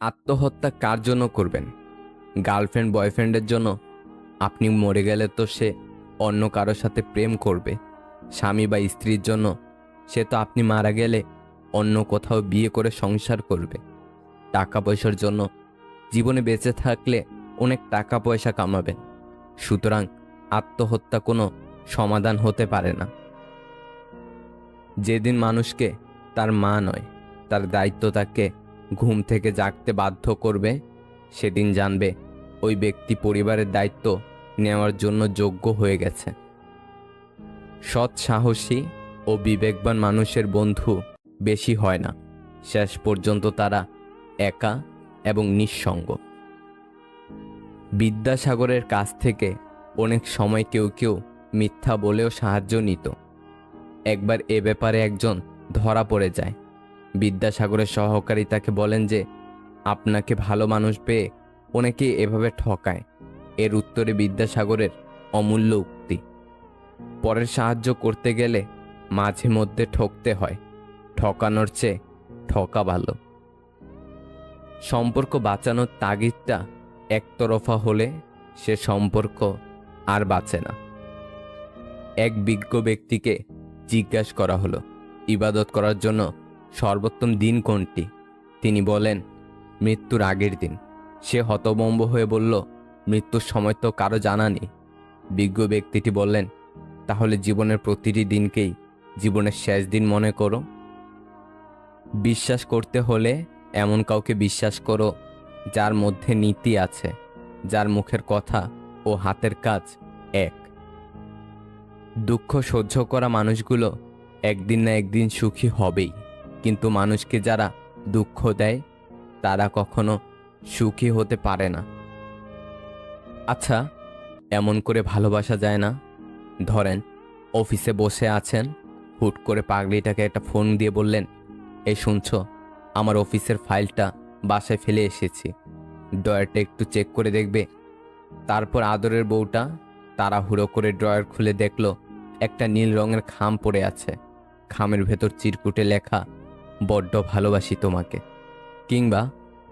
আত্মহত্যা কার জন্য করবেন? গার্লফ্রেন্ড বয়ফ্রেন্ডের জন্য? আপনি মরে গেলে তো সে অন্য কারো সাথে প্রেম করবে। স্বামী বা স্ত্রীর জন্য? সে তো আপনি মারা গেলে অন্য কোথাও বিয়ে করে সংসার করবে। টাকা পয়সার জন্য? জীবনে বেঁচে থাকলে অনেক টাকা পয়সা কামাবেন। সুতরাং আত্মহত্যা কোনো সমাধান হতে পারে না। যেদিন মানুষকে তার মা নয়, তার দায়িত্ব তাকে ঘুম থেকে জাগতে বাধ্য করবে, সেদিন জানবে ওই ব্যক্তি পরিবারের দায়িত্ব নেওয়ার জন্য যোগ্য হয়ে গেছে। সৎ, সাহসী ও বিবেকবান মানুষের বন্ধু বেশি হয় না। শেষ পর্যন্ত তারা একা এবং নিঃসঙ্গ। বিদ্যাসাগরের কাছ থেকে অনেক সময় কেউ কেউ মিথ্যা বলেও সাহায্য নিত। একবার এ ব্যাপারে একজন ধরা পড়ে যায়। বিদ্যাসাগরের সহকারী তাকে বলেন যে আপনাকে ভালো মানুষ পেয়ে অনেকেই এভাবে ঠকায়। এর উত্তরে বিদ্যাসাগরের অমূল্য উক্তি, পরের সাহায্য করতে গেলে মাঝে মধ্যে ঠকতে হয়। ঠকানোর চেয়ে ঠকা ভালো। সম্পর্ক বাঁচানোর তাগিদটা একতরফা হলে সে সম্পর্ক আর বাঁচে না। এক বিজ্ঞ ব্যক্তিকে জিজ্ঞাসা করা হলো, ইবাদত করার জন্য সর্বোত্তম দিন কোনটি? তিনি বলেন, মৃত্যুর আগের দিন। সে হতভম্ব হয়ে বলল, মৃত্যুর সময় তো কারো জানা নেই। বিজ্ঞ ব্যক্তিটি বললেন, তাহলে জীবনের প্রতিটি দিনকেই জীবনের শেষ দিন মনে করো। বিশ্বাস করতে হলে এমন কাউকে বিশ্বাস করো যার মধ্যে নীতি আছে, যার মুখের কথা ও হাতের কাজ এক। দুঃখ সহ্য করা মানুষগুলো একদিন না একদিন সুখী হবেই, কিন্তু মানুষকে যারা দুঃখ দেয় তারা কখনো সুখী হতে পারে না। আচ্ছা, এমন করে ভালোবাসা যায় না? ধরেন অফিসে বসে আছেন, হুট করে পাগলিটাকে একটা ফোন দিয়ে বললেন, এই শুনছো, আমার অফিসের ফাইলটা বাসায় ফেলে এসেছি, ড্রয়ারটা একটু চেক করে দেখবে। তারপর আদরের বউটা তাড়াহুড়ো করে ড্রয়ার খুলে দেখলো একটা নীল রঙের খাম পড়ে আছে। খামের ভেতর চিরকুটে লেখা, বড্ড ভালোবাসি তোমাকে। কিংবা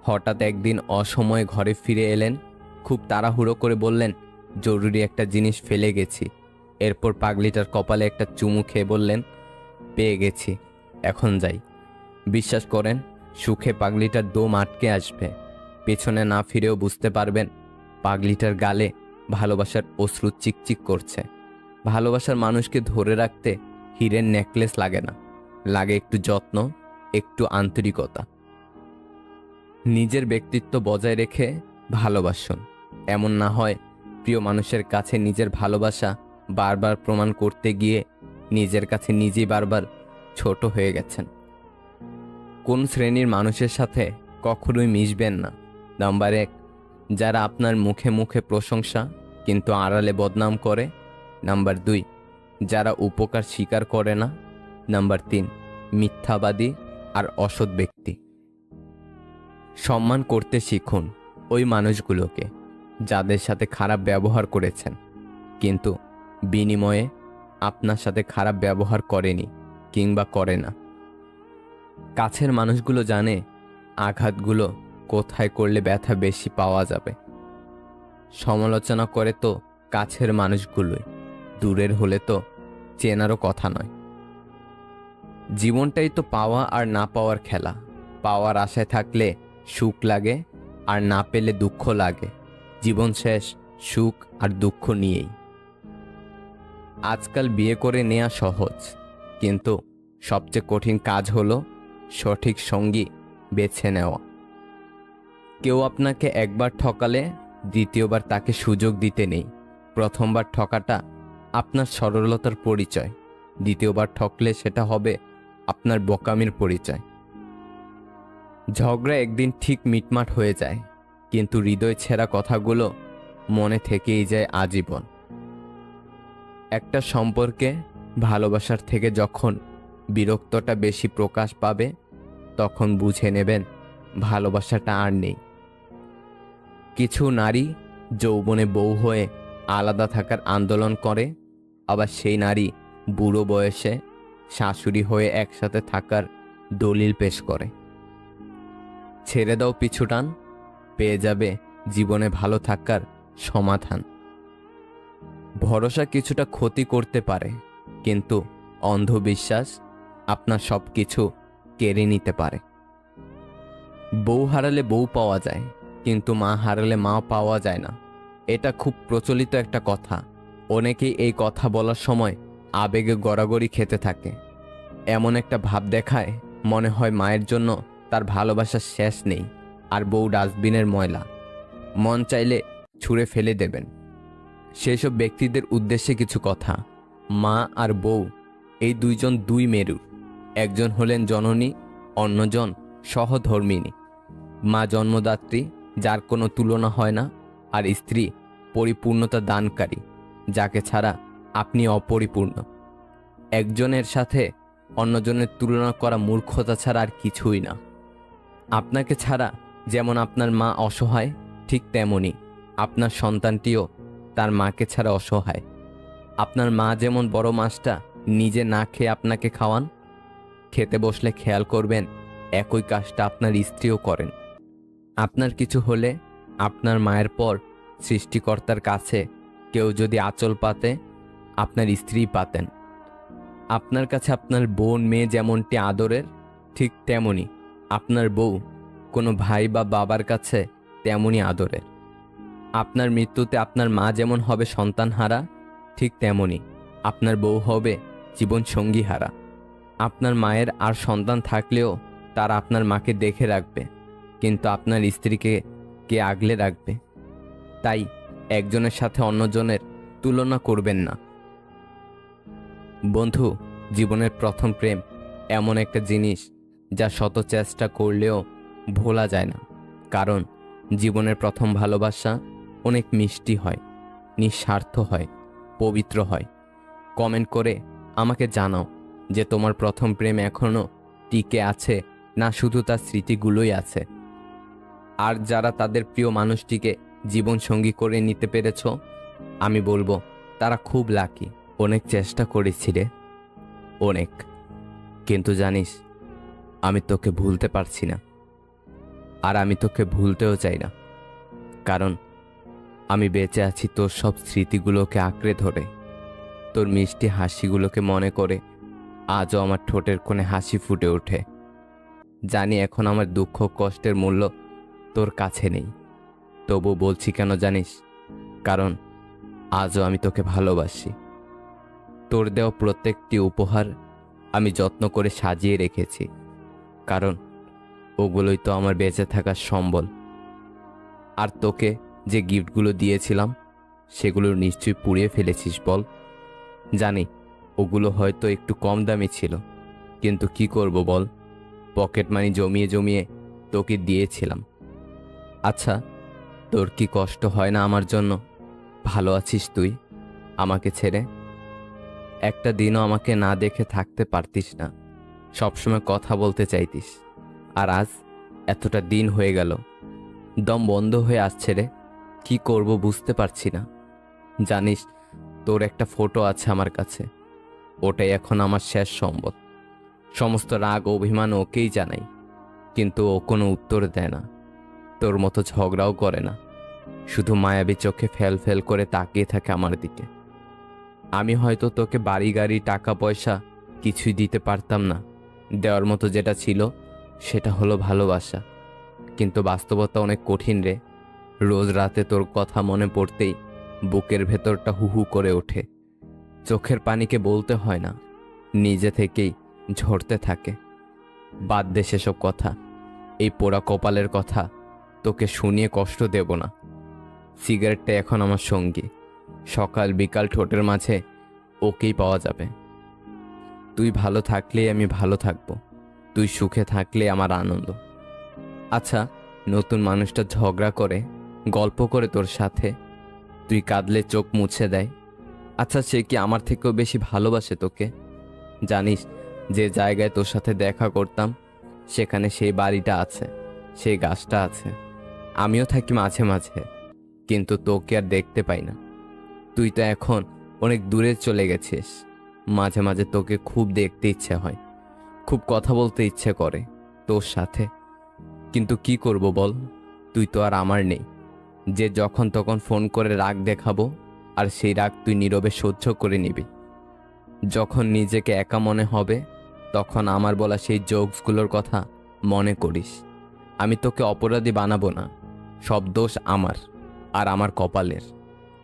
হঠাৎ একদিন অসময়ে ঘরে ফিরে এলেন, খুব তাড়াহুড়ো করে বললেন, জরুরি একটা জিনিস ফেলে গেছি। এরপর পাগলিটার কপালে একটা চুমু খেয়ে বললেন, পেয়ে গেছি, এখন যাই। বিশ্বাস করেন, সুখে পাগলিটার দম আটকে আসবে। পেছনে না ফিরেও বুঝতে পারবেন পাগলিটার গালে ভালোবাসার অশ্রু চিকচিক করছে। ভালোবাসার মানুষকে ধরে রাখতে হীরের নেকলেস লাগে না, লাগে একটু যত্ন, একটু আন্তরিকতা। নিজের ব্যক্তিত্ব বজায় রেখে ভালোবাসুন। এমন না হয় প্রিয় মানুষের কাছে নিজের ভালোবাসা বারবার প্রমাণ করতে গিয়ে নিজের কাছে নিজেই বারবার ছোট হয়ে গেছেন। কোন শ্রেণীর মানুষের সাথে কখনোই মিশবেন না? নাম্বার 1, যারা আপনার মুখে মুখে প্রশংসা কিন্তু আড়ালে বদনাম করে। নাম্বার 2, যারা উপকার স্বীকার করে না। নাম্বার 3, মিথ্যাবাদী আর অসৎ ব্যক্তি। সম্মান করতে শিখুন ওই মানুষগুলোকে যাদের সাথে খারাপ ব্যবহার করেছেন, কিন্তু বিনিময়ে আপনার সাথে খারাপ ব্যবহার করেনি কিংবা করে না। কাছের মানুষগুলো জানে আঘাতগুলো কোথায় করলে ব্যথা বেশি পাওয়া যাবে। সমালোচনা করে তো কাছের মানুষগুলোই, দূরের হলে তো চেনারও কথা নয়। জীবনটাই তো পাওয়া আর না পাওয়ার খেলা। পাওয়ার আশায় থাকলে সুখ লাগে, আর না পেলে দুঃখ লাগে। জীবন শেষ সুখ আর দুঃখ নিয়েই। আজকাল বিয়ে করে নেওয়া সহজ, কিন্তু সবচেয়ে কঠিন কাজ হলো সঠিক সঙ্গী বেছে নেওয়া। কেউ আপনাকে একবার ঠকালে দ্বিতীয়বার তাকে সুযোগ দিতে নেই। প্রথমবার ঠকাটা আপনার সরলতার পরিচয়, দ্বিতীয়বার ঠকলে সেটা হবে আপনার বোকামির পরিচয়। ঝগড়া একদিন ঠিক মিটমাট হয়ে যায়, কিন্তু হৃদয় ছেঁড়া কথাগুলো মনে থেকেই যায় আজীবন। একটা সম্পর্কে ভালোবাসার থেকে যখন বিরক্তটা বেশি প্রকাশ পাবে, তখন বুঝে নেবেন ভালোবাসাটা আর নেই। কিছু নারী যৌবনে বউ হয়ে আলাদা থাকার আন্দোলন করে, আবার সেই নারী বুড়ো বয়সে শাশুড়ি হয়ে একসাথে থাকার দলিল পেশ করে। ছেড়ে দাও পিছুটান, পেয়ে যাবে জীবনে ভালো থাকার সমাধান। ভরসা কিছুটা ক্ষতি করতে পারে, কিন্তু অন্ধবিশ্বাস আপনার সব কিছু কেড়ে নিতে পারে। বউ হারালে বউ পাওয়া যায়, কিন্তু মা হারালে মা পাওয়া যায় না। এটা খুব প্রচলিত একটা কথা। অনেকেই এই কথা বলার সময় আবেগে গড়াগড়ি খেতে থাকে। এমন একটা ভাব দেখায়, মনে হয় মায়ের জন্য তার ভালোবাসার শেষ নেই, আর বউ ডাস্টবিনের ময়লা, মন চাইলে ছুঁড়ে ফেলে দেবেন। সেসব ব্যক্তিদের উদ্দেশ্যে কিছু কথা। মা আর বউ এই দুইজন দুই মেরু। একজন হলেন জননী, অন্যজন সহধর্মিণী। মা জন্মদাত্রী, যার কোনো তুলনা হয় না, আর স্ত্রী পরিপূর্ণতা দানকারী, যাকে ছাড়া আপনি অপরিপূর্ণ। একজনের সাথে অন্যজনের তুলনা করা মূর্খতা ছাড়া আর কিছুই না। আপনাকে ছাড়া যেমন আপনার মা অসহায়, ঠিক তেমনি আপনার সন্তানটিও তার মাকে ছাড়া অসহায়। আপনার মা যেমন বড় মাছটা নিজে না খেয়ে আপনাকে খাওয়ান, খেতে বসলে খেয়াল করবেন একই কাজটা আপনার স্ত্রীও করেন। আপনার কিছু হলে আপনার মায়ের পর সৃষ্টিকর্তার কাছে কেউ যদি আঁচল পাতে, আপনার স্ত্রী পাতেন। আপনার কাছে আপনার বোন মেয়ে যেমনটি আদরের, ঠিক তেমনি আপনার বউ কোনো ভাই বা বাবার কাছে তেমনই আদরের। আপনার মৃত্যুতে আপনার মা যেমন হবে সন্তানহারা, ঠিক তেমনি আপনার বউ হবে জীবনসঙ্গী হারা। আপনার মায়ের আর সন্তান থাকলেও তারা আপনার মাকে দেখে রাখবে, কিন্তু আপনার স্ত্রীকে কে আগলে রাখবে? তাই একজনের সাথে অন্যজনের তুলনা করবেন না। বন্ধু, জীবনের প্রথম প্রেম এমন একটা জিনিস যা শত চেষ্টা করলেও ভোলা যায় না। কারণ জীবনের প্রথম ভালোবাসা অনেক মিষ্টি হয়, নিঃস্বার্থ হয়, পবিত্র হয়। কমেন্ট করে আমাকে জানাও যে তোমার প্রথম প্রেম এখনও টিকে আছে, না শুধু তার স্মৃতিগুলোই আছে। আর যারা তাদের প্রিয় মানুষটিকে জীবনসঙ্গী করে নিতে পেরেছ, আমি বলবো তারা খুব লাকি। অনেক চেষ্টা করেছি রে, অনেক, কিন্তু জানিস আমি তোকে ভুলতে পারছি না। আর আমি তোকে ভুলতেও চাই না, কারণ আমি বেঁচে আছি তোর সব স্মৃতিগুলোকে আঁকড়ে ধরে। তোর মিষ্টি হাসিগুলোকে মনে করে আজও আমার ঠোঁটের কোণে হাসি ফুটে ওঠে। জানি এখন আমার দুঃখ কষ্টের মূল্য তোর কাছে নেই, তবু বলছি কেন জানিস? কারণ আজও আমি তোকে ভালোবাসি। তোর দেওয়া প্রত্যেকটি উপহার আমি যত্ন করে সাজিয়ে রেখেছি, কারণ ওগুলোই তো আমার বেঁচে থাকার সম্বল। আর তোকে যে গিফটগুলো দিয়েছিলাম সেগুলো নিশ্চয়ই পুড়িয়ে ফেলেছিস বল। জানি ওগুলো হয়তো একটু কম দামি ছিল, কিন্তু কি করব বল, পকেট মানি জমিয়ে জমিয়ে তোকে দিয়েছিলাম। আচ্ছা, তোর কি কষ্ট হয় না আমার জন্য? ভালো আছিস তুই আমাকে ছেড়ে? একটা দিনও আমাকে না দেখে থাকতে পারতিস না, সবসময় কথা বলতে চাইতিস। আর আজ এতটা দিন হয়ে গেল, দম বন্ধ হয়ে আসছে রে। কি করব বুঝতে পারছি না। জানিস তোর একটা ফটো আছে আমার কাছে, ওটাই এখন আমার শেষ সম্বল। সমস্ত রাগ অভিমান ওকেই জানাই, কিন্তু ও কোনো উত্তর দেয় না, তোর মতো ঝগড়াও করে না, শুধু মায়াবী চোখে ফেল ফেল করে তাকিয়ে থাকে আমার দিকে। আমি হয়তো তোকে বাড়ি গাড়ি টাকা পয়সা কিছুই দিতে পারতাম না, দেওয়ার মতো যেটা ছিল সেটা হলো ভালোবাসা। কিন্তু বাস্তবতা অনেক কঠিন রে। রোজ রাতে তোর কথা মনে পড়তেই বুকের ভেতরটা হু হু করে ওঠে। চোখের পানিকে বলতে হয় না, নিজে থেকেই ঝরতে থাকে। বাদ দে সেসব কথা, এই পোড়া কপালের কথা তোকে শুনিয়ে কষ্ট দেব না। সিগারেটটা এখন আমার সঙ্গী, সকাল বিকাল ঠোঁটের মাঝে ওকেই পাওয়া যাবে। তুই ভালো থাকলেই আমি ভালো থাকবো, তুই সুখে থাকলে আমার আনন্দ। আচ্ছা, নতুন মানুষটা ঝগড়া করে গল্প করে তোর সাথে, তুই কাঁদলে চোখ মুছে দেয়। আচ্ছা, সে কি আমার থেকেও বেশি ভালোবাসে তোকে? জানিস যে জায়গায় তোর সাথে দেখা করতাম সেখানে সেই বাড়িটা আছে, সেই গাছটা আছে, আমিও থাকি মাঝে মাঝে, কিন্তু তোকে আর দেখতে পাই না। তুই তো এখন অনেক দূরে চলে গেছিস। মাঝে মাঝে তোকে খুব দেখতে ইচ্ছে হয়, খুব কথা বলতে ইচ্ছে করে তোর সাথে, কিন্তু কি করব বল, তুই তো আর আমার নেই যে যখন তখন ফোন করে রাগ দেখাবো আর সেই রাগ তুই নীরবে সহ্য করে নিবি। যখন নিজেকে একা মনে হবে তখন আমার বলা সেই জোকসগুলোর কথা মনে করিস। আমি তোকে অপরাধী বানাবো না, সব দোষ আমার আর আমার কপালের।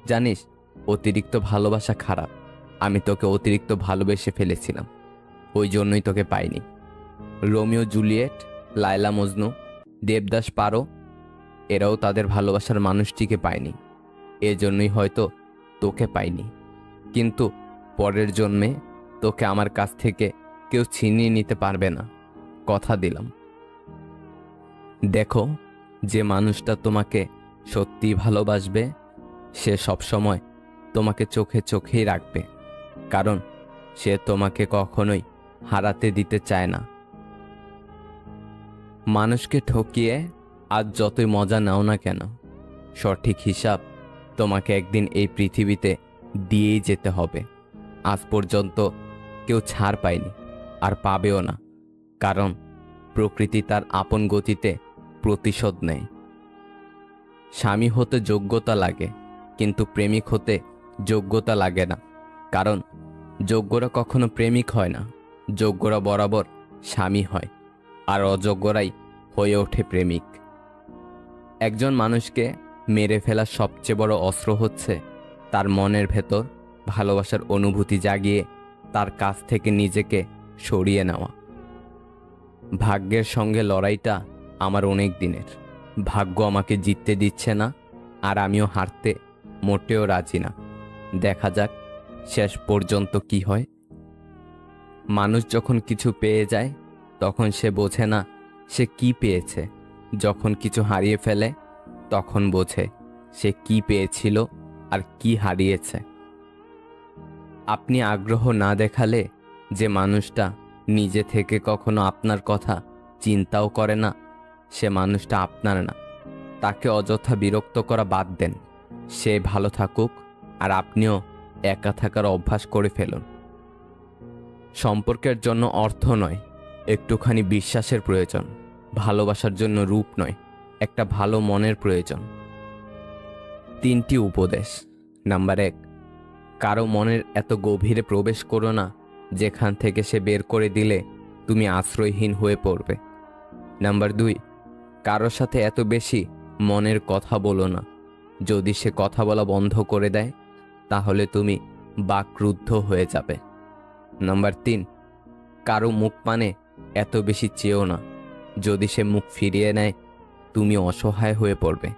জানিস, অতিরিক্ত ভালোবাসা খারাপ। আমি তোকে অতিরিক্ত ভালোবেসে ফেলেছিলাম, ওই জন্যই তোকে পাইনি। রোমিও জুলিয়েট, লায়লা মজনু, দেবদাস পারো, এরাও তাদের ভালোবাসার মানুষটিকে পায়নি, এজন্যই হয়তো তোকে পাইনি। কিন্তু পরের জন্মে তোকে আমার কাছ থেকে কেউ ছিনিয়ে নিতে পারবে না, কথা দিলাম। দেখো, যে মানুষটা তোমাকে সত্যি ভালোবাসবে সে সবসময় তোমাকে চোখে চোখেই রাখবে, কারণ সে তোমাকে কখনোই হারাতে দিতে চায় না। মানুষকে ঠকিয়ে আজ যতই মজা নাও না কেন, সঠিক হিসাব তোমাকে একদিন এই পৃথিবীতে দিয়েই যেতে হবে। আজ পর্যন্ত কেউ ছাড় পায়নি আর পাবেও না, কারণ প্রকৃতি তার আপন গতিতে প্রতিশোধ নেয়। স্বামী হতে যোগ্যতা লাগে, কিন্তু প্রেমিক হতে যোগ্যতা লাগে না, কারণ যোগ্যরা কখনো প্রেমিক হয় না, যোগ্যরা বরাবর স্বামী হয়, আর অযোগ্যরাই হয়ে ওঠে প্রেমিক। একজন মানুষকে মেরে ফেলার সবচেয়ে বড় অস্ত্র হচ্ছে তার মনের ভেতর ভালোবাসার অনুভূতি জাগিয়ে তার কাছ থেকে নিজেকে সরিয়ে নেওয়া। ভাগ্যের সঙ্গে লড়াইটা আমার অনেক দিনের। ভাগ্য আমাকে জিততে দিচ্ছে না, আর আমিও হারতে মোটেও রাজি না। দেখা যাক শেষ পর্যন্ত কি হয়। মানুষ যখন কিছু পেয়ে যায় তখন সে বোঝে না সে কি পেয়েছে, যখন কিছু হারিয়ে ফেলে তখন বোঝে সে কি পেয়েছিল আর কি হারিয়েছে। আপনি আগ্রহ না দেখালে যে মানুষটা নিজে থেকে কখনো আপনার কথা চিন্তাও করে না, সে মানুষটা আপনার না। তাকে অযথা বিরক্ত করা বাদ দেন, সে ভালো থাকুক আর আপনিও একা থাকার অভ্যাস করে ফেলুন। সম্পর্কের জন্য অর্থ নয়, একটুখানি বিশ্বাসের প্রয়োজন। ভালোবাসার জন্য রূপ নয়, একটা ভালো মনের প্রয়োজন। 3টি উপদেশ। নাম্বার 1, কারো মনের এত গভীরে প্রবেশ করো না যেখান থেকে সে বের করে দিলে তুমি আশ্রয়হীন হয়ে পড়বে। নাম্বার 2, কারো সাথে এত বেশি মনের কথা বলো না, যদি সে কথা বলা বন্ধ করে দেয় তাহলে তুমি বাকরুদ্ধ হয়ে যাবে। নাম্বার 3, কারো মুখ পানে এত বেশি চেয়েও না, যদি সে মুখ ফিরিয়ে নেয় তুমি অসহায় হয়ে পড়বে।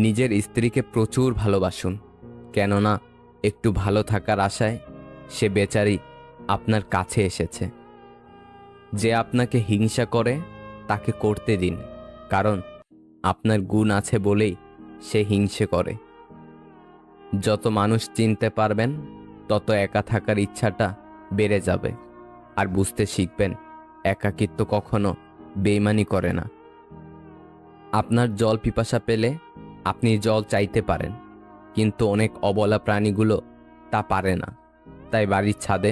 নিজের স্ত্রীকে প্রচুর ভালোবাসুন, কেননা একটু ভালো থাকার আশায় সে বেচারি আপনার কাছে এসেছে। যে আপনাকে হিংসা করে তাকে করতে দিন, কারণ আপনার গুণ আছে বলেই সে হিংসে করে। যত মানুষ চিনতে পারবেন তত একা থাকার ইচ্ছাটা বেড়ে যাবে, আর বুঝতে শিখবেন একাকিত্ব কখনো বেইমানি করে না। আপনার জল পিপাসা পেলে আপনি জল চাইতে পারেন, কিন্তু অনেক অবলা প্রাণীগুলো তা পারে না। তাই বাড়ির ছাদে,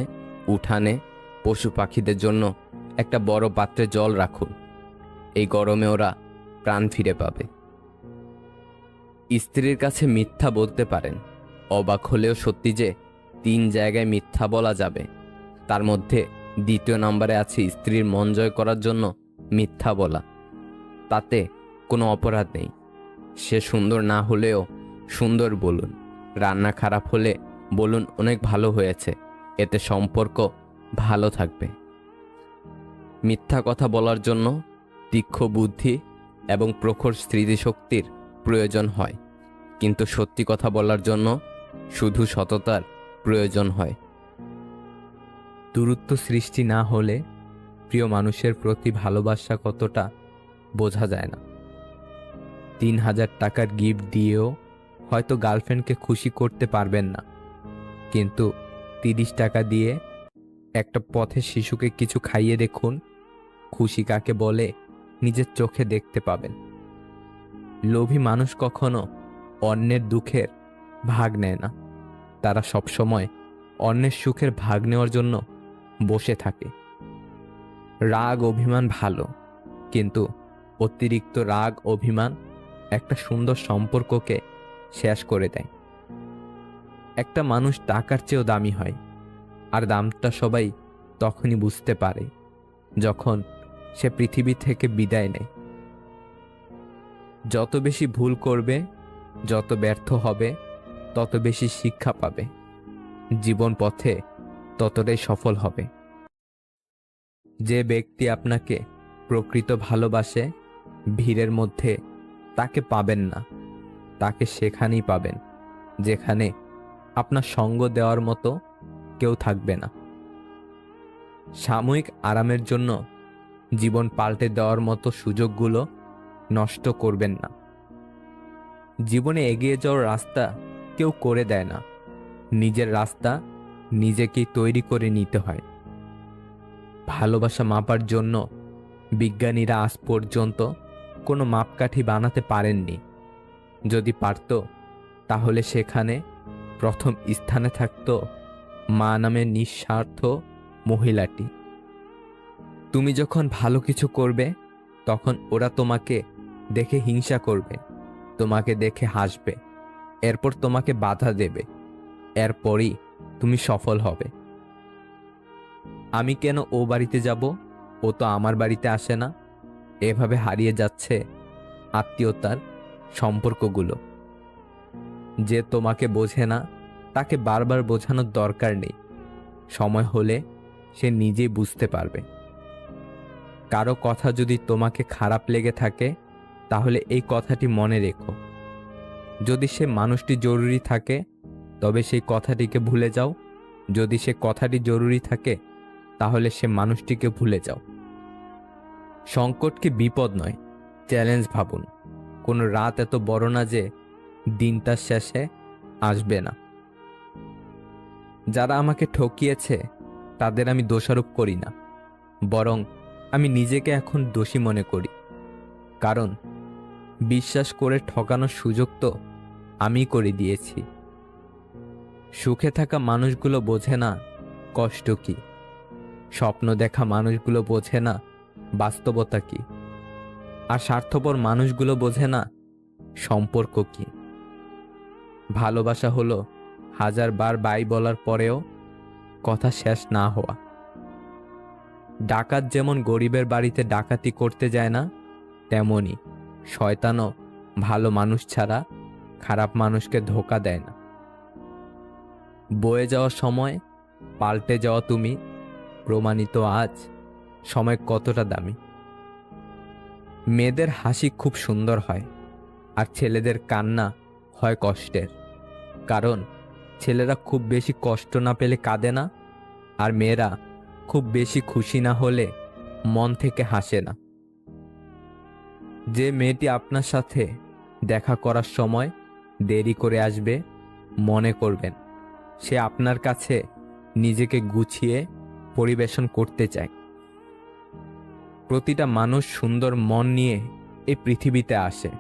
উঠানে পশু পাখিদের জন্য একটা বড় পাত্রে জল রাখুন, এই গরমে ওরা প্রাণ ফিরে পাবে। স্ত্রীর কাছে মিথ্যা বলতে পারেন, অবাক হলেও সত্যি যে 3 জায়গায় মিথ্যা বলা যাবে, তার মধ্যে 2য় নম্বরে আছে স্ত্রীর মন জয় করার জন্য মিথ্যা বলা। তাতে কোনো অপরাধ নেই। সে সুন্দর না হলেও সুন্দর বলুন, রান্না খারাপ হলে বলুন অনেক ভালো হয়েছে, এতে সম্পর্ক ভালো থাকবে। মিথ্যা কথা বলার জন্য তীক্ষ্ণ বুদ্ধি এবং প্রখর স্মৃতিশক্তির প্রয়োজন হয়, কিন্তু সত্যি কথা বলার জন্য শুধু সততার প্রয়োজন হয়। দূরত্ব সৃষ্টি না হলে প্রিয় মানুষের প্রতি ভালোবাসা কতটা বোঝা যায় না। 3000 টাকার গিফট দিয়েও হয়তো গার্লফ্রেন্ডকে খুশি করতে পারবেন না, কিন্তু 30 টাকা দিয়ে একটা পথের শিশুকে কিছু খাইয়ে দেখুন, খুশি কাকে বলে নিজের চোখে দেখতে পাবেন। লোভী মানুষ কখনো অন্যের দুঃখের ভাগ নেয় না, তারা সবসময় অন্যের সুখের ভাগ নেওয়ার জন্য বসে থাকে। রাগ অভিমান ভালো, কিন্তু অতিরিক্ত রাগ অভিমান একটা সুন্দর সম্পর্ককে শেষ করে দেয়। একটা মানুষ টাকার চেয়েও দামি হয়, আর দামটা সবাই তখনই বুঝতে পারে যখন সে পৃথিবী থেকে বিদায় নেয়। যত বেশি ভুল করবে, যত ব্যর্থ হবে, তত বেশি শিক্ষা পাবে। জীবন পথে ততটাই সফল হবে। যে ব্যক্তি আপনাকে প্রকৃত ভালোবাসে, ভিড়ের মধ্যে তাকে পাবেন না, তাকে সেখানেই পাবেন যেখানে আপনার সঙ্গ দেওয়ার মতো কেউ থাকবে না। সাময়িক আরামের জন্য জীবন পাল্টে দেওয়ার মতো সুযোগগুলো নষ্ট করবেন না। জীবনে এগিয়ে যাওয়ার রাস্তা কেউ করে দেয় না, নিজের রাস্তা নিজেকেই তৈরি করে নিতে হয়। ভালোবাসা মাপার জন্য বিজ্ঞানীরা আজ পর্যন্ত কোনো মাপকাঠি বানাতে পারেননি। যদি পারত, তাহলে সেখানে প্রথম স্থানে থাকত মা নামের নিঃস্বার্থ মহিলাটি। তুমি যখন ভালো কিছু করবে, তখন ওরা তোমাকে দেখে হিংসা করবে, তোমাকে দেখে হাসবে, এরপর তোমাকে বাধা দেবে, এরপরই তুমি সফল হবে। আমি কেন ও বাড়িতে যাব, ও তো আমার বাড়িতে আসে না, এভাবে হারিয়ে যাচ্ছে আত্মীয়তার সম্পর্কগুলো। যে তোমাকে বোঝে না, তাকে বারবার বোঝানোর দরকার নেই, সময় হলে সে নিজেই বুঝতে পারবে। কারো কথা যদি তোমাকে খারাপ লেগে থাকে, তাহলে এই কথাটি মনে রেখো। যদি সে মানুষটি জরুরি থাকে, তবে সেই কথাটিকে ভুলে যাও। যদি সে কথাটি জরুরি থাকে, তাহলে সে মানুষটিকে ভুলে যাও। সংকটকে বিপদ নয়, চ্যালেঞ্জ ভাবুন। কোনো রাত এত বড় না যে দিনটার শেষে আসবে না। যারা আমাকে ঠকিয়েছে তাদের আমি দোষারোপ করি না, বরং আমি নিজেকে এখন দোষী মনে করি। কারণ বিশ্বাস করে ঠকানোর সুযোগ তো আমি করে দিয়েছি। সুখে থাকা মানুষগুলো বোঝে না কষ্ট কি, স্বপ্ন দেখা মানুষগুলো বোঝে না বাস্তবতা কি, আর স্বার্থপর মানুষগুলো বোঝে না সম্পর্ক কি। ভালোবাসা হলো 1000 বার বাই বলার পরেও কথা শেষ না হওয়া। ডাকাত যেমন গরিবের বাড়িতে ডাকাতি করতে যায় না, তেমনি শয়তানও ভালো মানুষ ছাড়া খারাপ মানুষকে ধোঁকা দেয় না। বয়ে যাওয়ার সময় পাল্টে যাওয়া তুমি প্রমাণিত আজ সময় কতটা দামি। মেয়েদের হাসি খুব সুন্দর হয়, আর ছেলেদের কান্না হয় কষ্টের। কারণ ছেলেরা খুব বেশি কষ্ট না পেলে কাঁদে না, আর মেয়েরা খুব বেশি খুশি না হলে মন থেকে হাসে না। যে মেয়েটি আপনার সাথে দেখা করার সময় দেরি করে আসবে, মনে করবেন সে আপনার কাছে নিজেকে গুছিয়ে পরিবেশন করতে চায়। প্রতিটা মানুষ সুন্দর মন নিয়ে এই পৃথিবীতে আসে,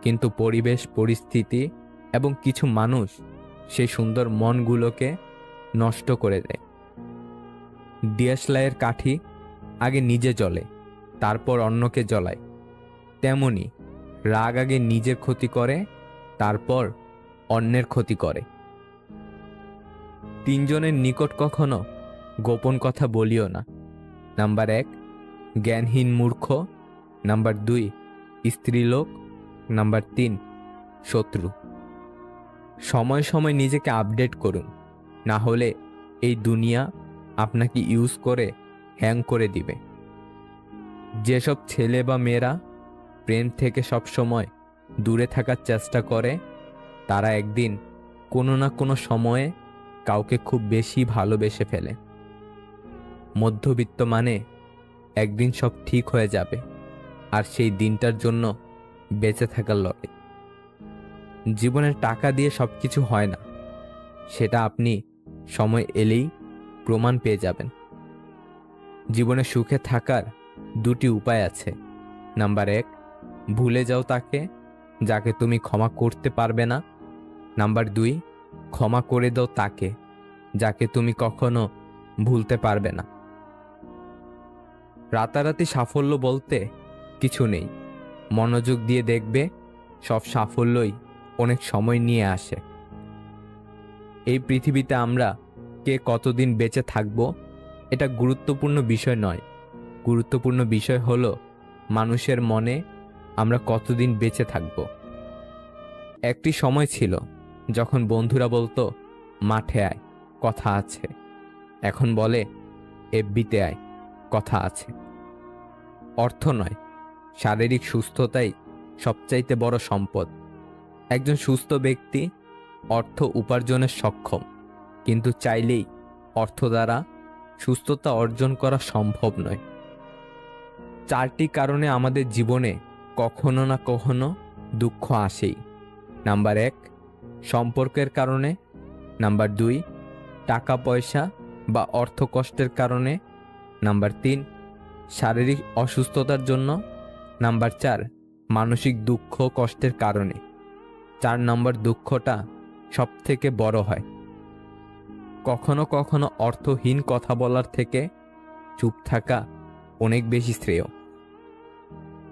কিন্তু পরিবেশ, পরিস্থিতি এবং কিছু মানুষ সেই সুন্দর মনগুলোকে নষ্ট করে দেয়। ডিএসএলআরের কাঠি আগে নিজে জ্বলে, তারপর অন্যকে জ্বলায়। তেমনি রাগ আগে নিজের ক্ষতি করে, তারপর অন্যের ক্ষতি করে। 3 জনের নিকট কখনো গোপন কথা বলিও না। নাম্বার 1, জ্ঞানহীন মূর্খ। নাম্বার 2, স্ত্রীলোক। নাম্বার 3, শত্রু। সময় সময় নিজেকে আপডেট করুন, না হলে এই দুনিয়া আপনাকে ইউজ করে হ্যাং করে দিবে। যেসব ছেলে বা মেয়েরা প্রেম থেকে সবসময় দূরে থাকার চেষ্টা করে, তারা একদিন কোনো না কোনো সময়ে কাউকে খুব বেশি ভালোবেসে ফেলে। মধ্যবিত্ত মানে একদিন সব ঠিক হয়ে যাবে, আর সেই দিনটার জন্য বেঁচে থাকার লড়াই। জীবনের টাকা দিয়ে সবকিছু হয় না, সেটা আপনি সময় এলেই প্রমাণ পেয়ে যাবেন। জীবনে সুখে থাকার 2টি উপায় আছে। নাম্বার 1, ভুলে যাও তাকে যাকে তুমি ক্ষমা করতে পারবে না। নাম্বার 2, ক্ষমা করে দাও তাকে যাকে তুমি কখনো ভুলতে পারবে না। রাতারাতি সাফল্য বলতে কিছু নেই। মনোযোগ দিয়ে দেখবে, সব সাফল্যই অনেক সময় নিয়ে আসে। এই পৃথিবীতে আমরা কে কতদিন বেঁচে থাকব এটা গুরুত্বপূর্ণ বিষয় নয়। গুরুত্বপূর্ণ বিষয় হলো মানুষের মনে আমরা কতদিন বেঁচে থাকব। একটি সময় ছিল যখন বন্ধুরা বলতো মাঠে আয়, কথা আছে। এখন বলে এফবিতে আয়, কথা আছে। অর্থ নয়, শারীরিক সুস্থতাই সবচাইতে বড় সম্পদ। একজন সুস্থ ব্যক্তি অর্থ উপার্জনে সক্ষম, কিন্তু চাইলেই অর্থ দ্বারা সুস্থতা অর্জন করা সম্ভব নয়। 4টি কারণে আমাদের জীবনে কখনো না কখনো দুঃখ আসেই। নাম্বার 1, সম্পর্কের কারণে। নাম্বার 2, টাকা পয়সা বা অর্থ কষ্টের কারণে। নাম্বার 3, শারীরিক অসুস্থতার জন্য। নাম্বার 4, মানসিক দুঃখ কষ্টের কারণে। 4 নম্বর দুঃখটা সবথেকে বড় হয়। কখনো কখনো অর্থহীন কথা বলার থেকে চুপ থাকা অনেক বেশি শ্রেয়।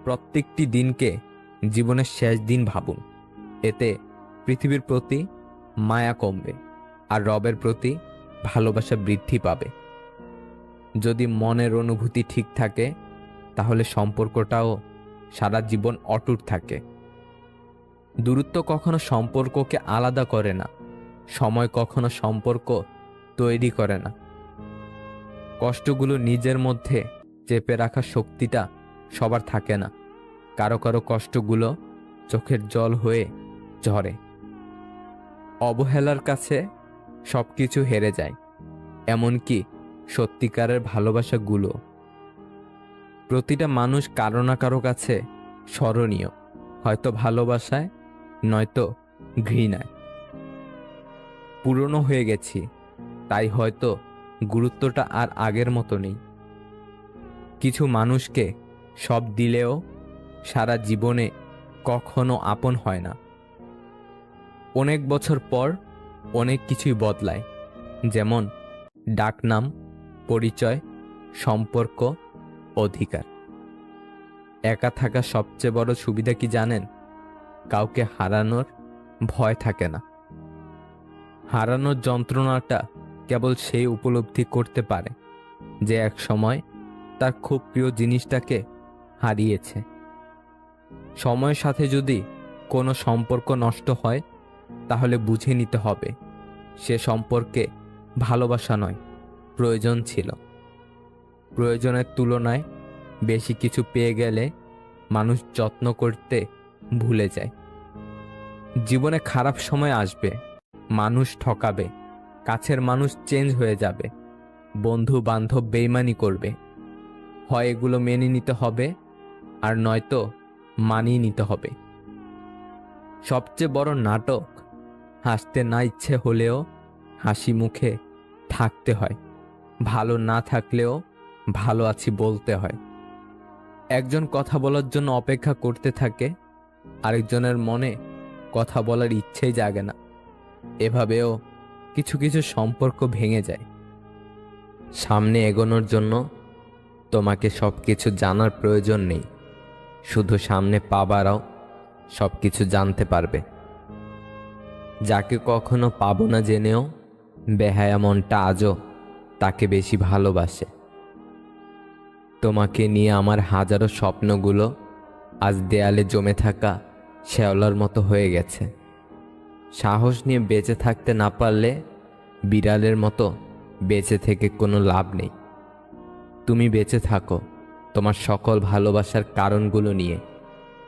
প্রত্যেকটি দিনকে জীবনের শেষ দিন ভাবুন। এতে পৃথিবীর প্রতি মায়া কমবে আর রবের প্রতি ভালোবাসা বৃদ্ধি পাবে। যদি মনের অনুভূতি ঠিক থাকে তাহলে সম্পর্কটাও সারা জীবন অটুট থাকে। দূরত্ব কখনো সম্পর্ককে আলাদা করে না, সময় কখনো সম্পর্ক তৈরি করে না। কষ্টগুলো নিজের মধ্যে চেপে রাখার শক্তিটা সবার থাকে না। কারো কারো কষ্টগুলো চোখের জল হয়ে ঝরে। অবহেলার কাছে সবকিছু হেরে যায়, এমনকি সত্যিকারের ভালোবাসাগুলো। প্রতিটা মানুষ কারো না কারো কাছে স্মরণীয়, হয়তো ভালোবাসায়, নয়তো ঘৃণায়। পুরনো হয়ে গেছি, তাই হয়তো গুরুত্বটা আর আগের মতো নেই। কিছু মানুষকে সব দিলেও সারা জীবনে কখনো আপন হয় না। অনেক বছর পর অনেক কিছুই বদলায়, যেমন ডাকনাম, পরিচয়, সম্পর্ক, অধিকার। একা থাকা সবচেয়ে বড় সুবিধা কি জানেন? কাউকে হারানোর ভয় থাকে না। হারানোর যন্ত্রণাটা কেবল সেই উপলব্ধি করতে পারে যে এক সময় তার খুব প্রিয় জিনিসটাকে হারিয়েছে। সময়ের সাথে যদি কোনো সম্পর্ক নষ্ট হয় তাহলে বুঝে নিতে হবে সে সম্পর্কে ভালোবাসা নয়, প্রয়োজন ছিল। প্রয়োজনের তুলনায় বেশি কিছু পেয়ে গেলে মানুষ যত্ন করতে ভুলে যায়। জীবনে খারাপ সময় আসবে, মানুষ ঠকাবে, কাছের মানুষ চেঞ্জ হয়ে যাবে, বন্ধু বান্ধব বেইমানি করবে। হয় এগুলো মেনে নিতে হবে, আর নয়তো মানিয়ে নিতে হবে। সবচেয়ে বড় নাটক, হাসতে না ইচ্ছে হলেও হাসি মুখে থাকতে হয়, ভালো না থাকলেও ভালো আছি বলতে হয়। একজন কথা বলার জন্য অপেক্ষা করতে থাকে, আরেকজনের মনে কথা বলার ইচ্ছেই জাগে না। এভাবেও কিছু কিছু সম্পর্ক ভেঙে যায়। সামনে এগোনোর জন্য তোমাকে সবকিছু জানার প্রয়োজন নেই, শুধু সামনে পা বাড়াও, সবকিছু জানতে পারবে। যাকে কখনো পাবো না জেনেও বেহায়া মনটা আজও তাকে বেশি ভালোবাসে। তোমাকে নিয়ে আমার হাজারো স্বপ্নগুলো আজ দেয়ালে জমে থাকা শ্যাওলার মতো হয়ে গেছে। সাহস নিয়ে বেঁচে থাকতে না পারলে বিড়ালের মতো বেঁচে থেকে কোনো লাভ নেই। তুমি বেঁচে থাকো তোমার সকল ভালোবাসার কারণগুলো নিয়ে,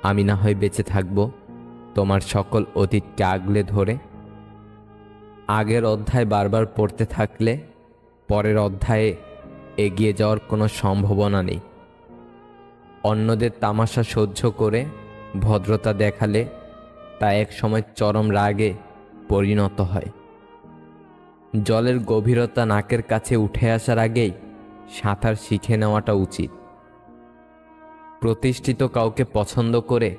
আমি না হয় বেঁচে থাকব তোমার সকল অতীতকে আগলে ধরে। আগের অধ্যায় বারবার পড়তে থাকলে পরের অধ্যায়ে এগিয়ে যাওয়ার কোনো সম্ভাবনা নেই। অন্যদের তামাশা সহ্য করে ভদ্রতা দেখালে তা এক সময় চরম রাগে পরিণত হয়। জলের গভীরতা নাকের কাছে উঠে আসার আগেই সাঁতার শিখে নেওয়াটা উচিত। প্রতিষ্ঠিত কাউকে পছন্দ করে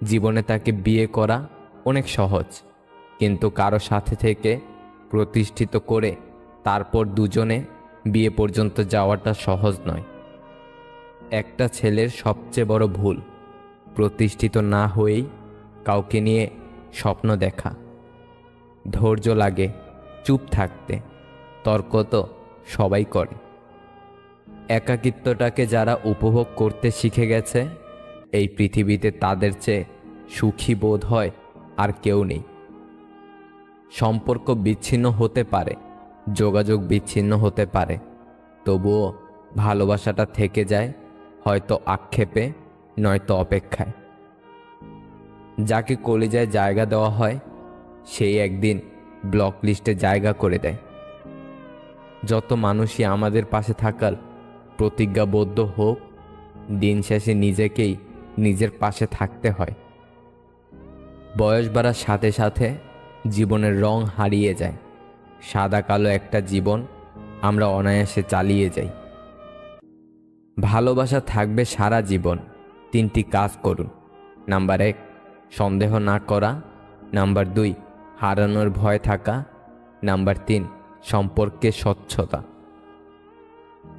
জীবনে তাকে বিয়ে করা অনেক সহজ, কিন্তু কারো সাথে থেকে প্রতিষ্ঠিত করে তারপর দুজনে বিয়ে পর্যন্ত যাওয়াটা সহজ নয়। একটা ছেলের সবচেয়ে বড় ভুল প্রতিষ্ঠিত না হয়েই কাউকে নিয়ে স্বপ্ন দেখা। ধৈর্য লাগে চুপ থাকতে, তর্ক তো সবাই করে। একাকিত্বটাকে যারা উপভোগ করতে শিখে গেছে, এই পৃথিবীতে তাদের চেয়ে সুখী বোধ হয় আর কেউ নেই। সম্পর্ক বিচ্ছিন্ন হতে পারে, যোগাযোগ বিচ্ছিন্ন হতে পারে, তবুও ভালোবাসাটা থেকে যায়, হয়তো আক্ষেপে নয়তো অপেক্ষায়। যাকে কলিজায় জায়গা দেওয়া হয় সেই একদিন ব্লক লিস্টে জায়গা করে দেয়। যত মানুষই আমাদের পাশে থাকার প্রতিজ্ঞাবদ্ধ হোক, দিন শেষে নিজেকেই নিজের পাশে থাকতে হয়। বয়স বাড়ার সাথে সাথে জীবনের রং হারিয়ে যায়। সাদা কালো একটা জীবন আমরা অনায়াসে চালিয়ে যাই। ভালোবাসা থাকবে সারা জীবন। 3টি কাজ করুন। নাম্বার 1, সন্দেহ না করা। নাম্বার 2, হারানোর ভয় থাকা। নাম্বার 3, সম্পর্কে স্বচ্ছতা।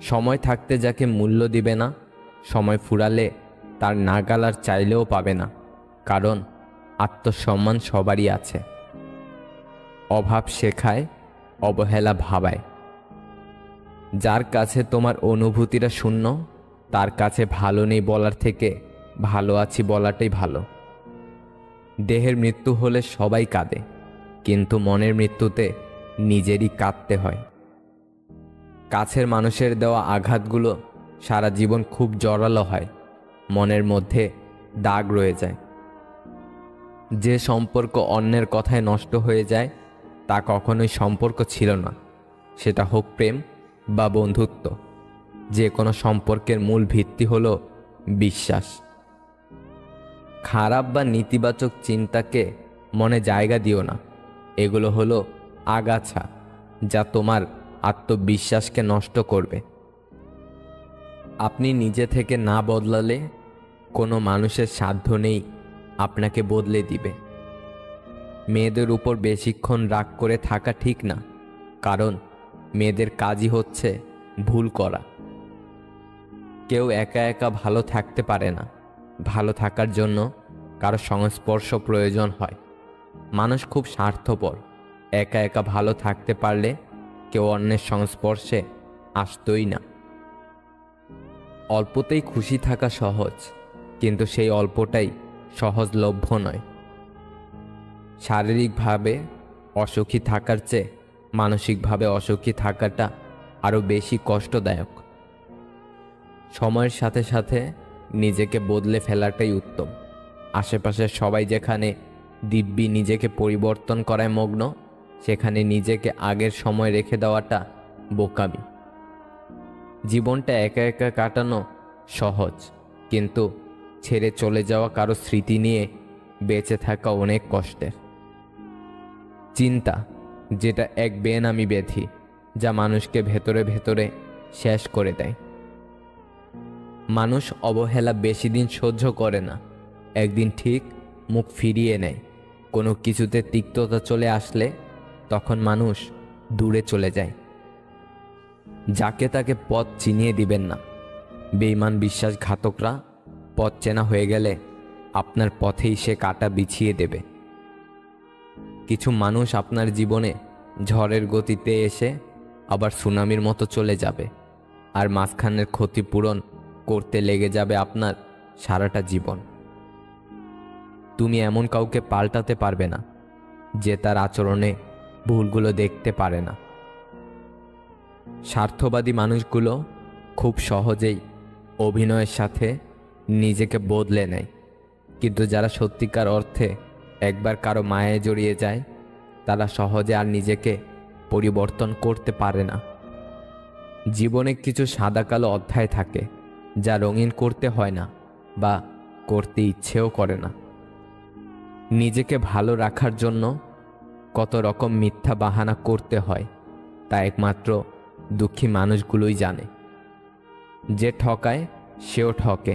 সময় থাকতে যাকে মূল্য দিবে না, সময় ফুরালে তার নাগাল আর চাইলেও পাবে না। কারণ আত্মসম্মান সবারই আছে। অভাব শেখায়, অবহেলা ভাবায়। যার কাছে তোমার অনুভূতিটা শূন্য, তার কাছে ভালো নেই বলার থেকে ভালো আছি বলাটাই ভালো। দেহের মৃত্যু হলে সবাই কাঁদে, কিন্তু মনের মৃত্যুতে নিজেরই কাঁদতে হয়। কাছের মানুষের দেওয়া আঘাতগুলো সারা জীবন খুব জোরালো হয়, মনের মধ্যে দাগ রয়ে যায়। যে সম্পর্ক অন্যের কথায় নষ্ট হয়ে যায়, তা কখনোই সম্পর্ক ছিল না। সেটা হোক প্রেম বা বন্ধুত্ব, যে কোনো সম্পর্কের মূল ভিত্তি হলো বিশ্বাস। খারাপ বা নেতিবাচক চিন্তাকে মনে জায়গা দিও না। এগুলো হলো আগাছা, যা তোমার আত্মবিশ্বাসকে নষ্ট করবে। আপনি নিজে থেকে না বদলালে কোনো মানুষের সাধ্য নেই আপনাকে বদলে দিবে। মেয়েদের উপর বেশিক্ষণ রাগ করে থাকা ঠিক না, কারণ মেয়েদের কাজই হচ্ছে ভুল করা। কেউ একা একা ভালো থাকতে পারে না। ভালো থাকার জন্য কারো সংস্পর্শ প্রয়োজন হয়। মানুষ খুব স্বার্থপর। একা একা ভালো থাকতে পারলে কেউ অন্যের সংস্পর্শে আসতই না। অল্পতেই খুশি থাকা সহজ, কিন্তু সেই অল্পটাই সহজলভ্য নয়। শারীরিকভাবে অসুখী থাকার চেয়ে মানসিকভাবে অসুখী থাকাটা আরও বেশি কষ্টদায়ক। সময়ের সাথে সাথে নিজেকে বদলে ফেলাটাই উত্তম। আশেপাশের সবাই যেখানে দিব্যি নিজেকে পরিবর্তন করায় মগ্ন, সেখানে নিজেকে আগের সময় রেখে দেওয়াটা বোকামি। জীবনটা একা একা কাটানো সহজ, কিন্তু ছেড়ে চলে যাওয়া কারো স্মৃতি নিয়ে বেঁচে থাকা অনেক কষ্টের। চিন্তা, যেটা এক বেনামি ব্যাধি, যা মানুষকে ভেতরে ভেতরে শেষ করে দেয়। মানুষ অবহেলা বেশি দিন সহ্য করে না, একদিন ঠিক মুখ ফিরিয়ে নেয়। কোনো কিছুতে তিক্ততা চলে আসলে তখন মানুষ দূরে চলে যায়। যাকে তাকে পথ চিনিয়ে দিবেন না। বেঈমান বিশ্বাসঘাতকরা পথ চেনা হয়ে গেলে আপনার পথেই সে কাঁটা বিছিয়ে দেবে। কিছু মানুষ আপনার জীবনে ঝড়ের গতিতে এসে আবার সুনামির মতো চলে যাবে, আর মাঝখানের ক্ষতিপূরণ করতে লেগে যাবে আপনার সারাটা জীবন। তুমি এমন কাউকে পাল্টাতে পারবে না যে তার আচরণে ভুলগুলো দেখতে পারে না। স্বার্থবাদী মানুষগুলো খুব সহজেই অভিনয়ের সাথে নিজেকে বদলে নেয়, কিন্তু যারা সত্যিকার অর্থে একবার কারো মায়ায় জড়িয়ে যায়, তারা সহজে আর নিজেকে পরিবর্তন করতে পারে না। জীবনে কিছু সাদা কালো অধ্যায় থাকে যা রঙিন করতে হয় না বা করতে ইচ্ছেও করে না। নিজেকে ভালো রাখার জন্য কত রকম মিথ্যা বাহানা করতে হয় তা একমাত্র দুঃখী মানুষগুলোই জানে। যে ঠকায় সেও ঠকে,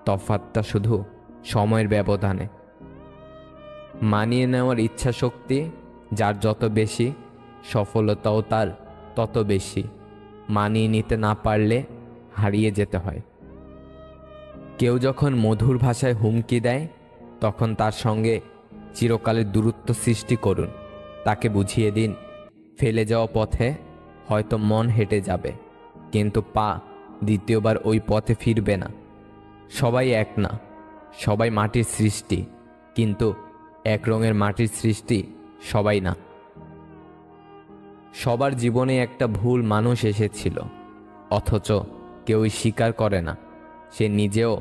তফাৎটা শুধু সময়ের ব্যবধানে। মানিয়ে নেওয়ার ইচ্ছা শক্তি যার যত বেশি, সফলতাও তার তত বেশি। মানিয়ে নিতে না পারলে হারিয়ে যেতে হয়। কেউ যখন মধুর ভাষায় হুমকি দেয় তখন তার সঙ্গে চিরকালের দূরত্ব সৃষ্টি করুন। তাকে বুঝিয়ে দিন, ফেলে যাওয়া পথে হয়তো মন হেঁটে যাবে, কিন্তু পা দ্বিতীয়বার ওই পথে ফিরবে না। সবাই এক না, সবাই মাটির সৃষ্টি, কিন্তু এক রঙের মাটির সৃষ্টি সবাই না। সবার জীবনে একটা ভুল মানুষ এসেছিল, অথচ কেউই স্বীকার করে না সে নিজেও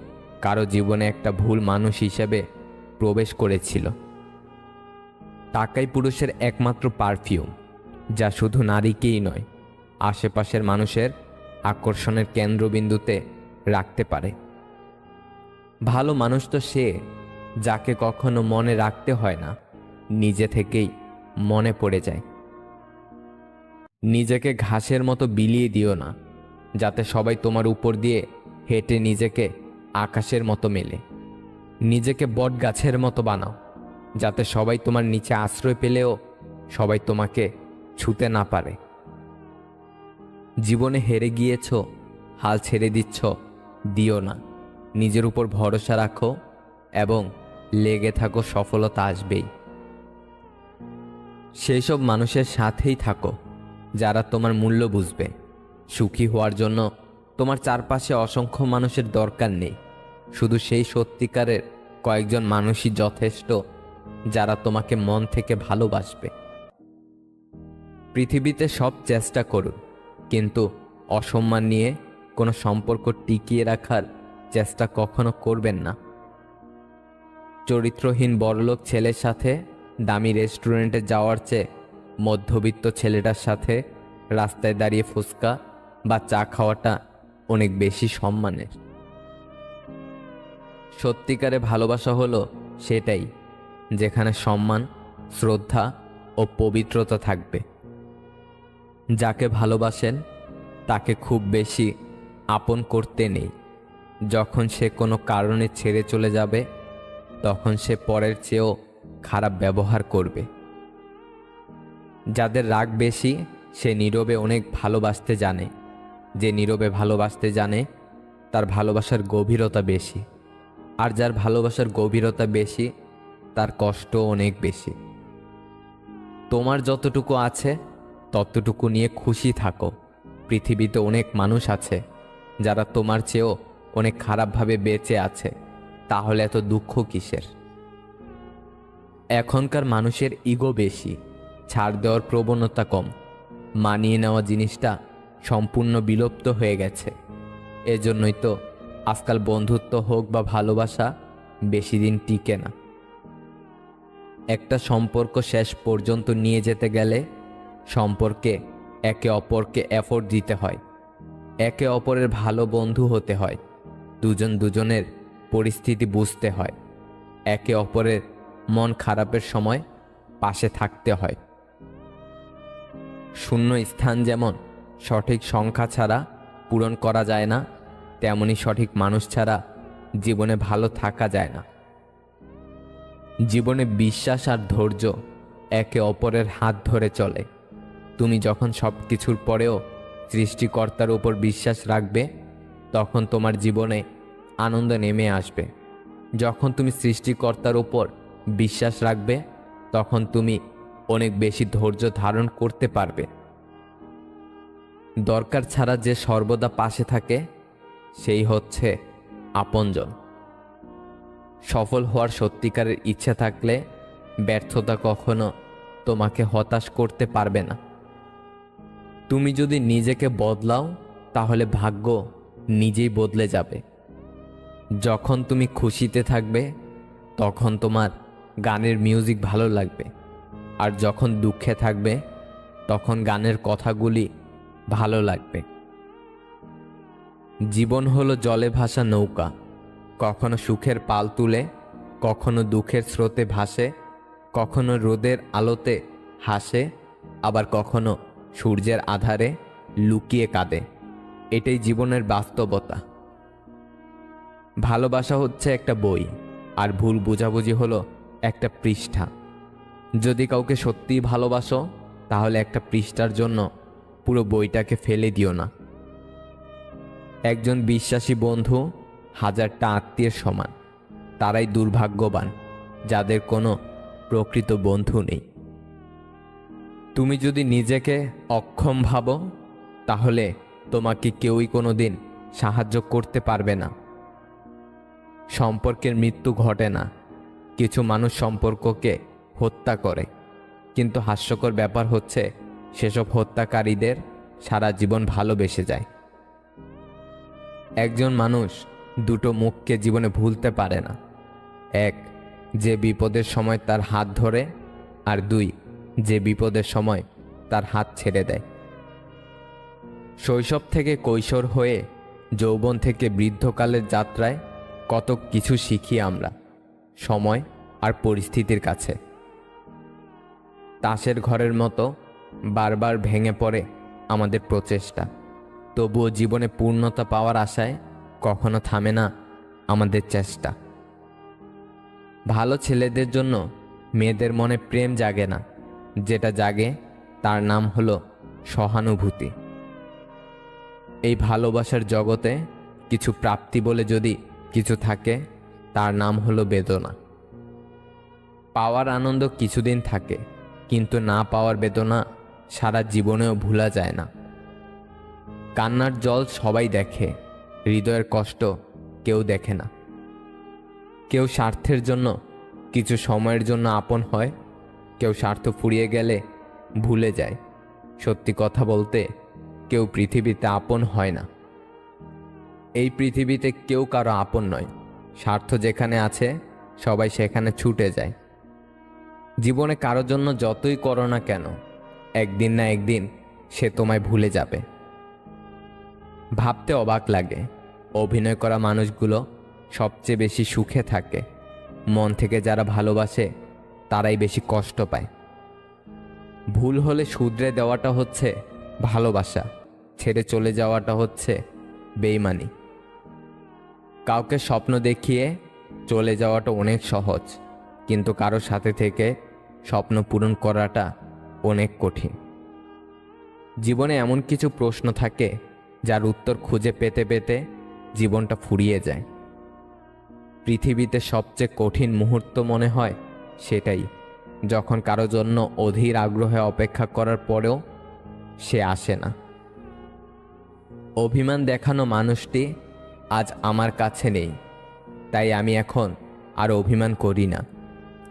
কারো জীবনে একটা ভুল মানুষ হিসেবে প্রবেশ করেছিল। টাকাই পুরুষের একমাত্র পারফিউম, যা শুধু নারীকেই নয়, আশেপাশের মানুষের আকর্ষণের কেন্দ্রবিন্দুতে রাখতে পারে। ভালো মানুষ তো সে যাকে কখনো মনে রাখতে হয় না, নিজে থেকেই মনে পড়ে যায়। নিজেকে ঘাসের মতো বিলিয়ে দিও না, যাতে সবাই তোমার উপর দিয়ে হেঁটে নিজেকে আকাশের মতো মেলে। নিজেকে বট গাছের মতো বানাও, যাতে সবাই তোমার নিচে আশ্রয় পেলেও সবাই তোমাকে ছুতে না পারে। জীবনে হেরে গিয়েছ, হাল ছেড়ে দিচ্ছ, দিও না। নিজের উপর ভরসা রাখো এবং লেগে থাকো, সফলতা আসবেই। সেই সব মানুষের সাথেই থাকো যারা তোমার মূল্য বুঝবে। সুখী হওয়ার জন্য তোমার চারপাশে অসংখ্য মানুষের দরকার নেই, শুধু সেই সত্যিকারের কয়েকজন মানুষই যথেষ্ট যারা তোমাকে মন থেকে ভালোবাসবে। পৃথিবীতে সব চেষ্টা করুন, কিন্তু অসম্মান নিয়ে কোনো সম্পর্ক টিকিয়ে রাখার চেষ্টা কখনো করবেন না। চরিত্রহীন বড়লোক ছেলের সাথে দামি রেস্টুরেন্টে যাওয়ার চেয়ে মধ্যবিত্ত ছেলেটার সাথে রাস্তায় দাঁড়িয়ে ফুচকা বা চা খাওয়াটা অনেক বেশি সম্মানের। সত্যিকারে ভালোবাসা হলো সেটাই, যেখানে সম্মান, শ্রদ্ধা ও পবিত্রতা থাকবে। যাকে ভালোবাসেন তাকে খুব বেশি আপন করতে নেই। যখন সে কোনো কারণে ছেড়ে চলে যাবে, তখন সে পরের চেয়েও খারাপ ব্যবহার করবে। যাদের রাগ বেশি সে নীরবে অনেক ভালোবাসতে জানে। যে নীরবে ভালোবাসতে জানে তার ভালোবাসার গভীরতা বেশি, আর যার ভালোবাসার গভীরতা বেশি তার কষ্ট অনেক বেশি। তোমার যতটুকু আছে ততটুকু নিয়ে খুশি থাকো। পৃথিবীতে অনেক মানুষ আছে যারা তোমার চেয়েও অনেক খারাপভাবে বেঁচে আছে, তাহলে এত দুঃখ কিসের? এখনকার মানুষের ইগো বেশি, ছাড় দেওয়ার প্রবণতা কম, মানিয়ে নেওয়া জিনিসটা সম্পূর্ণ বিলুপ্ত হয়ে গেছে। এজন্যই তো আজকাল বন্ধুত্ব হোক বা ভালোবাসা বেশি দিন টিকে না। একটা সম্পর্ক শেষ পর্যন্ত নিয়ে যেতে গেলে সম্পর্কে একে অপরকে এফোর্ট দিতে হয়, একে অপরের ভালো বন্ধু হতে হয়, দুজন দুজনের পরিস্থিতি বুঝতে হয়, একে অপরের মন খারাপের সময় পাশে থাকতে হয়। শূন্য স্থান যেমন সঠিক সংখ্যা ছাড়া পূরণ করা যায় না, তেমনি সঠিক মানুষ ছাড়া জীবনে ভালো থাকা যায় না। জীবনে বিশ্বাস আর ধৈর্য একে অপরের হাত ধরে চলে। তুমি যখন সব কিছুর পরেও সৃষ্টিকর্তার উপর বিশ্বাস রাখবে, তখন তোমার জীবনে আনন্দ নেমে আসবে। যখন তুমি সৃষ্টিকর্তার উপর বিশ্বাস রাখবে, তখন তুমি অনেক বেশি ধৈর্য ধারণ করতে পারবে। দরকার ছাড়া যে সর্বদা পাশে থাকে সেই হচ্ছে আপনজন। সফল হওয়ার সত্যিকারের ইচ্ছা থাকলে ব্যর্থতা কখনো তোমাকে হতাশ করতে পারবে না। তুমি যদি নিজেকে বদলাও তাহলে ভাগ্য নিজেই বদলে যাবে। যখন তুমি খুশিতে থাকবে তখন তোমার গানের মিউজিক ভালো লাগবে, আর যখন দুঃখে থাকবে তখন গানের কথাগুলি ভালো লাগবে। জীবন হলো জলে ভাসা নৌকা, কখনো সুখের পাল তুলে, কখনো দুঃখের স্রোতে ভাসে, কখনো রোদের আলোতে হাসে, আবার কখনো সূর্যের আধারে লুকিয়ে কাঁদে। এটাই জীবনের বাস্তবতা। ভালোবাসা হচ্ছে একটা বই, আর ভুল বোঝাবুঝি হলো একটা পৃষ্ঠা। যদি কাউকে সত্যিই ভালোবাসো তাহলে একটা পৃষ্ঠার জন্য পুরো বইটাকে ফেলে দিও না। একজন বিশ্বাসী বন্ধু হাজারটা আত্মীয়ের সমান। তারাই দুর্ভাগ্যবান যাদের কোনো প্রকৃত বন্ধু নেই। তুমি যদি নিজেকে অক্ষম ভাবো, তাহলে তোমাকে কেউই কোনোদিন সাহায্য করতে পারবে না। সম্পর্কের মৃত্যু ঘটে না, কিছু মানুষ সম্পর্ককে হত্যা করে, কিন্তু হাস্যকর ব্যাপার হচ্ছে সেসব হত্যাকারীদের সারা জীবন ভালোবেসে যায়। একজন মানুষ দুটো মুখকে জীবনে ভুলতে পারে না, এক, যে বিপদের সময় তার হাত ধরে, আর দুই, যে বিপদের সময় তার হাত ছেড়ে দেয়। শৈশব থেকে কৈশোর হয়ে যৌবন থেকে বৃদ্ধকালের যাত্রায় কত কিছু শিখি আমরা সময় আর পরিস্থিতির কাছে। তাসের ঘরের মতো বারবার ভেঙে পড়ে আমাদের প্রচেষ্টা, তবুও জীবনে পূর্ণতা পাওয়ার আশায় কখনো থামে না আমাদের চেষ্টা। ভালো ছেলেদের জন্য মেয়েদের মনে প্রেম জাগে না, যেটা জাগে তার নাম হলো সহানুভূতি। এই ভালোবাসার জগতে কিছু প্রাপ্তি বলে যদি কিছু থাকে, তার নাম হলো বেদনা। পাওয়ার আনন্দ কিছুদিন থাকে, কিন্তু না পাওয়ার বেদনা সারা জীবনেও ভোলা যায় না। কান্নার জল সবাই দেখে, হৃদয়ের কষ্ট কেউ দেখে না। কেউ স্বার্থের জন্য কিছু সময়ের জন্য আপন হয়, কেউ স্বার্থ ফুরিয়ে গেলে ভুলে যায়। সত্যি কথা বলতে, কেউ পৃথিবীতে আপন হয় না। এই পৃথিবীতে কেউ কারো আপন নয়। স্বার্থ যেখানে আছে, সবাই সেখানে ছুটে যায়। জীবনে কারোর জন্য যতই করো না কেন, একদিন না একদিন সে তোমায় ভুলে যাবে। ভাবতে অবাক লাগে, অভিনয় করা মানুষগুলো সবচেয়ে বেশি সুখে থাকে। মন থেকে যারা ভালোবাসে তারাই বেশি কষ্ট পায়। ভুল হলে শুধরে দেওয়াটা হচ্ছে ভালোবাসা, ছেড়ে চলে যাওয়াটা হচ্ছে বেইমানি। কাউকে স্বপ্ন দেখিয়ে চলে যাওয়াটা অনেক সহজ, কিন্তু কারো সাথে থেকে স্বপ্ন পূরণ করাটা অনেক কঠিন। জীবনে এমন কিছু প্রশ্ন থাকে যার উত্তর খুঁজে পেতে পেতে জীবনটা ফুরিয়ে যায়। পৃথিবীতে সবচেয়ে কঠিন মুহূর্ত মনে হয় সেটাই, যখন কারো জন্য অধীর আগ্রহে অপেক্ষা করার পরেও সে আসে না। অভিমান দেখানো মানুষটি আজ আমার কাছে নেই, তাই আমি এখন আর অভিমান করি না,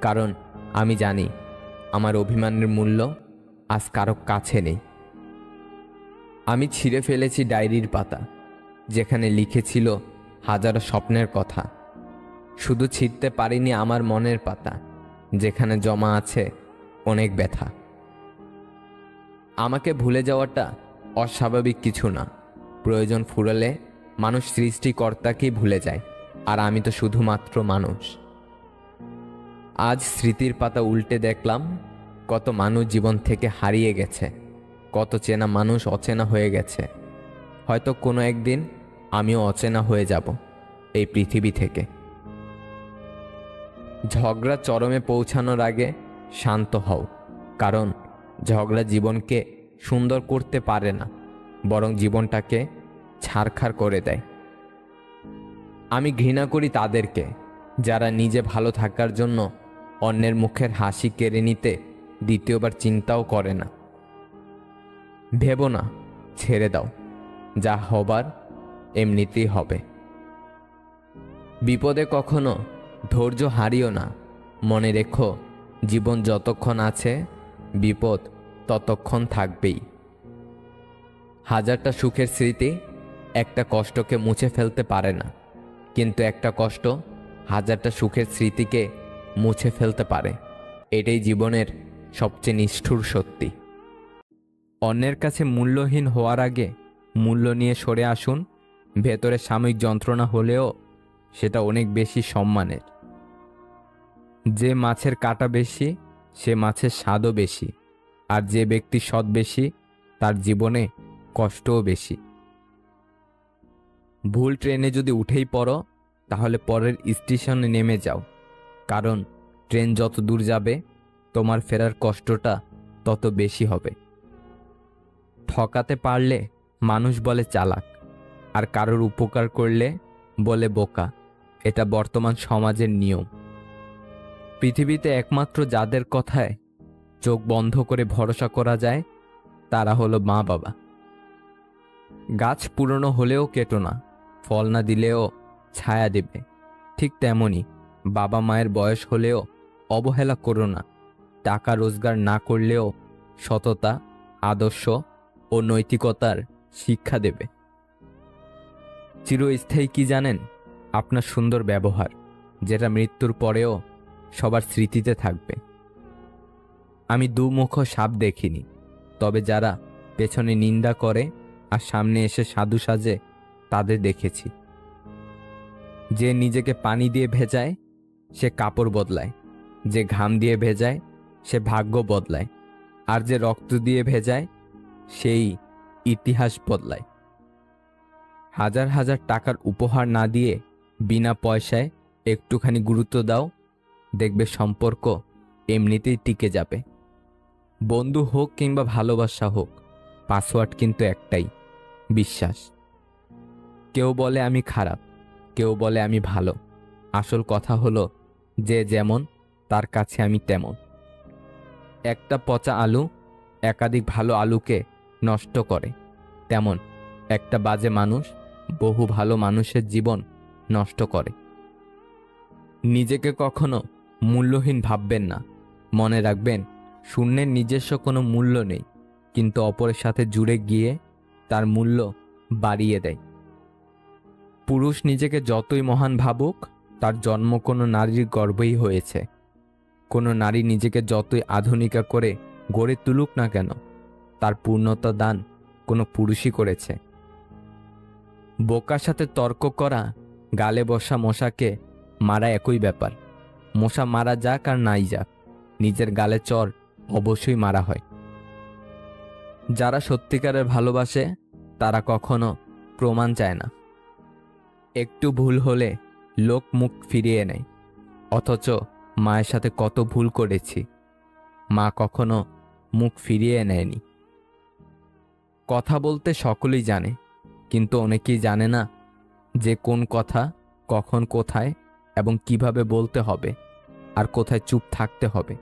কারণ আমি জানি আমার অভিমানের মূল্য আজ কারো কাছে নেই। আমি ছিঁড়ে ফেলেছি ডায়েরির পাতা, যেখানে লিখেছিল হাজারো স্বপ্নের কথা। শুধু ছিঁড়তে পারিনি আমার মনের পাতা, যেখানে জমা আছে অনেক ব্যথা। আমাকে ভুলে যাওয়াটা অস্বাভাবিক কিছু না। প্রয়োজন ফুরালে মানুষ সৃষ্টিকর্তাকেই ভুলে যায়, আর আমি তো শুধুমাত্র মানুষ। আজ স্মৃতির পাতা উল্টে দেখলাম কত মানুষ জীবন থেকে হারিয়ে গেছে, কত চেনা মানুষ অচেনা হয়ে গেছে। হয়তো কোনো একদিন আমিও অচেনা হয়ে যাব এই পৃথিবী থেকে। ঝগড়া চরমে পৌঁছানোর আগে শান্ত হও, কারণ ঝগড়া জীবনকে সুন্দর করতে পারে না, বরং জীবনটাকে ছারখার করে দেয়। আমি ঘৃণা করি তাদেরকে যারা নিজে ভালো থাকার জন্য অন্যের মুখের হাসি কেড়ে নিতে দ্বিতীয়বার চিন্তাও করে না। ভেবো না, ছেড়ে দাও, যা হবার এমনিতেই হবে। বিপদে কখনো ধৈর্য হারিও না। মনে রেখো, জীবন যতক্ষণ আছে বিপদ ততক্ষণ থাকবেই। হাজারটা সুখের স্মৃতি একটা কষ্টকে মুছে ফেলতে পারে না, কিন্তু একটা কষ্ট হাজারটা সুখের স্মৃতিকে মুছে ফেলতে পারে। এটাই জীবনের সবচেয়ে নিষ্ঠুর সত্যি। অন্যের কাছে মূল্যহীন হওয়ার আগে মূল্য নিয়ে সরে আসুন। ভেতরে সাময়িক যন্ত্রণা হলেও সেটা অনেক বেশি সম্মানের। যে মাছের কাঁটা বেশি, সে মাছের স্বাদও বেশি, আর যে ব্যক্তি সৎ বেশি, তার জীবনে কষ্টও বেশি। ভুল ট্রেনে যদি উঠেই পড়ো, তাহলে পরের স্টেশনে নেমে যাও, কারণ ট্রেন যত দূর যাবে তোমার ফেরার কষ্টটা তত বেশি হবে। ঠকাতে পারলে মানুষ বলে চালাক, আর কারোর উপকার করলে বলে বোকা। এটা বর্তমান সমাজের নিয়ম। পৃথিবীতে একমাত্র যাদের কথায় চোখ বন্ধ করে ভরসা করা যায় তারা হলো মা বাবা। গাছ পুরনো হলেও কেটো না, ফল না দিলেও ছায়া দেবে। ঠিক তেমনি বাবা মায়ের বয়স হলেও অবহেলা করো না। টাকা রোজগার না করলেও সততা, আদর্শ ও নৈতিকতার শিক্ষা দেবে। চিরস্থায়ী কি জানেন? আপনার সুন্দর ব্যবহার, যেটা মৃত্যুর পরেও সবার স্মৃতিতে থাকবে। আমি দুমুখ সাপ দেখিনি, তবে যারা পেছনে নিন্দা করে আর সামনে এসে সাধু সাজে তাদের দেখেছি। যে নিজেকে পানি দিয়ে ভেজায় সে কাপড় বদলায়, যে ঘাম দিয়ে ভেজায় সে ভাগ্য বদলায়, আর যে রক্ত দিয়ে ভেজায় সেই ইতিহাস বদলায়। হাজার হাজার টাকার উপহার না দিয়ে বিনা পয়সায় একটুখানি গুরুত্ব দাও, দেখবে সম্পর্ক এমনিতেই টিকে যাবে। বন্ধু হোক কিংবা ভালোবাসা হোক, পাসওয়ার্ড কিন্তু একটাই, বিশ্বাস। কেউ বলে আমি খারাপ, কেউ বলে আমি ভালো। আসল কথা হলো যে যেমন তার কাছে আমি তেমন। একটা পচা আলু একাধিক ভালো আলুকে নষ্ট করে, তেমন একটা বাজে মানুষ বহু ভালো মানুষের জীবন নষ্ট করে। নিজেকে কখনো মূল্যহীন ভাববেন না। মনে রাখবেন, শূন্যের নিজস্ব কোনো মূল্য নেই, কিন্তু অপরের সাথে জুড়ে গিয়ে তার মূল্য বাড়িয়ে দেয়। পুরুষ নিজেকে যতই মহান ভাবুক, তার জন্ম কোনো নারীর গর্ভেই হয়েছে। কোনো নারী নিজেকে যতই আধুনিকা করে গড়ে তুলুক না কেন, তার পূর্ণতা দান কোনো পুরুষই করেছে। বোকার সাথে তর্ক করা, গালে বসা মশাকে মারা একই ব্যাপার। মশা মারা যাক আর নাই যাক, নিজের গালে চর অবশ্যই মারা হয়। যারা সত্যিকারের ভালোবাসে তারা কখনো প্রমাণ চায় না। একটু ভুল হলে লোক মুখ ফিরিয়ে নেয়, অথচ মায়ের সাথে কত ভুল করেছি, মা কখনো মুখ ফিরিয়ে নেয়নি। কথা বলতে সকলেই জানে, কিন্তু অনেকেই জানে না যে কোন কথা কখন কোথায় এবং কিভাবে বলতে হবে আর কোথায় চুপ থাকতে হবে।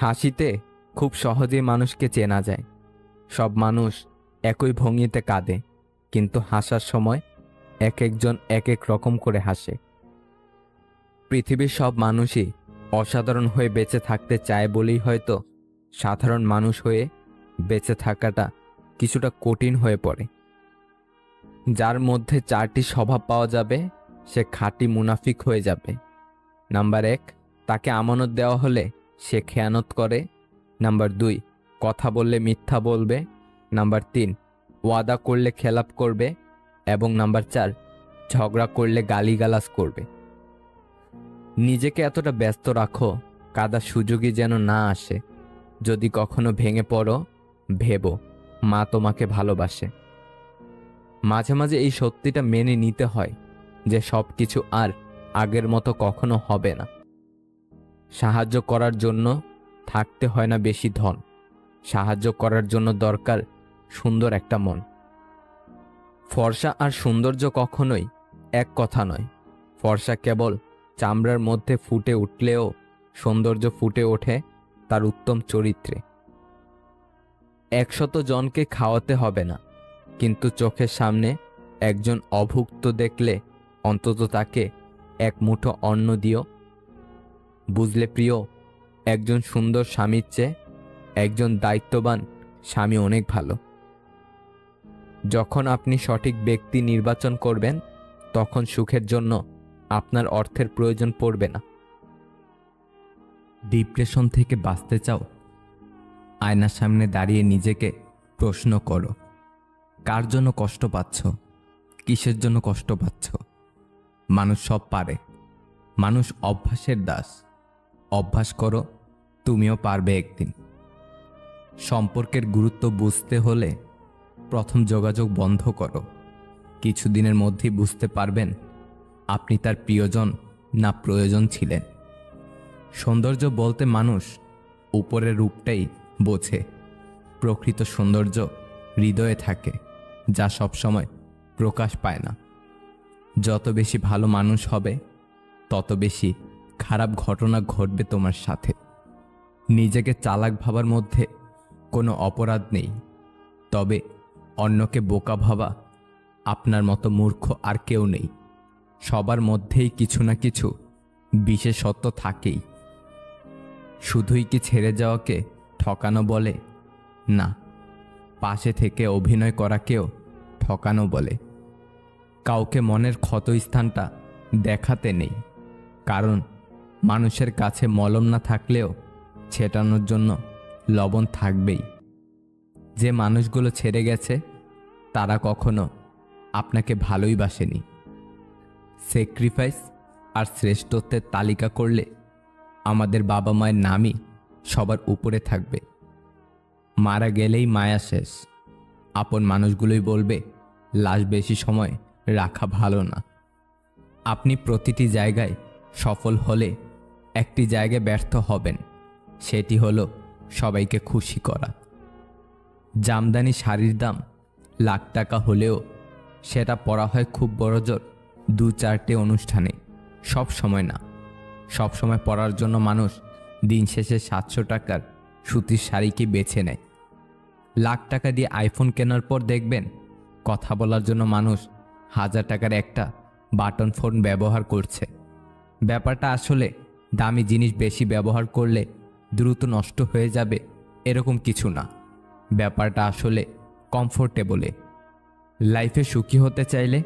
হাসিতে খুব সহজেই মানুষকে চেনা যায়। সব মানুষ একই ভঙ্গিতে কাঁদে, কিন্তু হাসার সময় এক একজন এক এক রকম করে হাসে। পৃথিবীর সব মানুষই অসাধারণ হয়ে বেঁচে থাকতে চায় বলেই হয়তো সাধারণ মানুষ হয়ে বেঁচে থাকাটা কিছুটা কঠিন হয়ে পড়ে। যার মধ্যে 4টি স্বভাব পাওয়া যাবে সে খাঁটি মুনাফিক হয়ে যাবে। নাম্বার 1, তাকে আমানত দেওয়া হলে সে খেয়ানত করে। নাম্বার 2, কথা বললে মিথ্যা বলবে। নাম্বার 3, ওয়াদা করলে খেলাপ করবে। এবং নাম্বার 4, ঝগড়া করলে গালিগালাজ করবে। নিজেকে এতটা ব্যস্ত রাখো, কাদার সুযোগই যেন না আসে। যদি কখনো ভেঙে পড়ো, ভেবো মা তোমাকে ভালোবাসে। মাঝে মাঝে এই সত্যিটা মেনে নিতে হয় যে সব কিছু আর আগের মতো কখনো হবে না। সাহায্য করার জন্য থাকতে হয় না বেশি ধন, সাহায্য করার জন্য দরকার সুন্দর একটা মন। ফর্সা আর সৌন্দর্য কখনোই এক কথা নয়। ফর্সা কেবল চামড়ার মধ্যে ফুটে উঠলেও সৌন্দর্য ফুটে ওঠে তার উত্তম চরিত্রে। 100 জনকে খাওয়াতে হবে না, কিন্তু চোখের সামনে একজন অভুক্ত দেখলে অন্তত তাকে এক মুঠো অন্ন দিও। বুঝলে প্রিয়, একজন সুন্দর স্বামীর চেয়ে একজন দায়িত্ববান স্বামী অনেক ভালো। যখন আপনি সঠিক ব্যক্তি নির্বাচন করবেন, তখন সুখের জন্য আপনার অর্থের প্রয়োজন পড়বে না। ডিপ্রেশন থেকে বাঁচতে চাও? আয়নার সামনে দাঁড়িয়ে নিজেকে প্রশ্ন করো, কার জন্য কষ্ট পাচ্ছ, কিসের জন্য কষ্ট পাচ্ছ। মানুষ সব পারে, মানুষ অভ্যাসের দাস। অভ্যাস করো, তুমিও পারবে একদিন। সম্পর্কের গুরুত্ব বুঝতে হলে প্রথম যোগাযোগ বন্ধ করো। কিছুদিনের মধ্যেই বুঝতে পারবেন আপনি তার প্রিয়জন না প্রয়োজন ছিলেন। সৌন্দর্য বলতে মানুষ উপরের রূপটাই বোঝে, প্রকৃত সৌন্দর্য হৃদয়ে থাকে, যা সবসময় প্রকাশ পায় না। যত বেশি ভালো মানুষ হবে তত বেশি খারাপ ঘটনা ঘটবে তোমার সাথে। নিজেকে চালাক ভাবার মধ্যে কোনো অপরাধ নেই, তবে অন্যকে বোকা ভাবা আপনার মতো মূর্খ আর কেউ নেই। সবার মধ্যেই কিছু না কিছু বিশেষত্ব থাকেই। শুধুই কি ছেড়ে যাওয়াকে ঠকানো বলে? না, পাশে থেকে অভিনয় করাকেও ঠকানো বলে। কাউকে মনের ক্ষতস্থানটা দেখাতে নেই, কারণ মানুষের কাছে মলম না থাকলেও ছেটানোর জন্য লবণ থাকবেই। যে মানুষগুলো ছেড়ে গেছে তারা কখনো আপনাকে ভালোই বাসেনি। স্যাক্রিফাইস আর শ্রেষ্ঠত্বের তালিকা করলে আমাদের বাবা মায়ের নামই সবার উপরে থাকবে। মারা গেলেই মায়া শেষ। আপন মানুষগুলোই বলবে লাশ বেশি সময় রাখা ভালো না। আপনি প্রতিটি জায়গায় সফল হলে একটি জায়গায় ব্যর্থ হবেন, সেটি হলো সবাইকে খুশি করা। জামদানি শাড়ির দাম লাখ টাকা হলেও সেটা পরা হয় খুব বড়জোর 2-4টে অনুষ্ঠানে, সব সময় না। সব সময় পরার জন্য মানুষ দিন শেষে 700 টাকার সুতির শাড়িকে বেছে নেয়। লাখ টাকা দিয়ে আইফোন কেনার পর দেখবেন কথা বলার জন্য মানুষ 1000 টাকার একটা বাটন ফোন ব্যবহার করছে। ব্যাপারটা আসলে দামি জিনিস বেশি ব্যবহার করলে দ্রুত নষ্ট হয়ে যাবে এরকম কিছু না। ব্যাপারটা আসলে কমফোর্টেবলে। লাইফে সুখী হতে চাইলে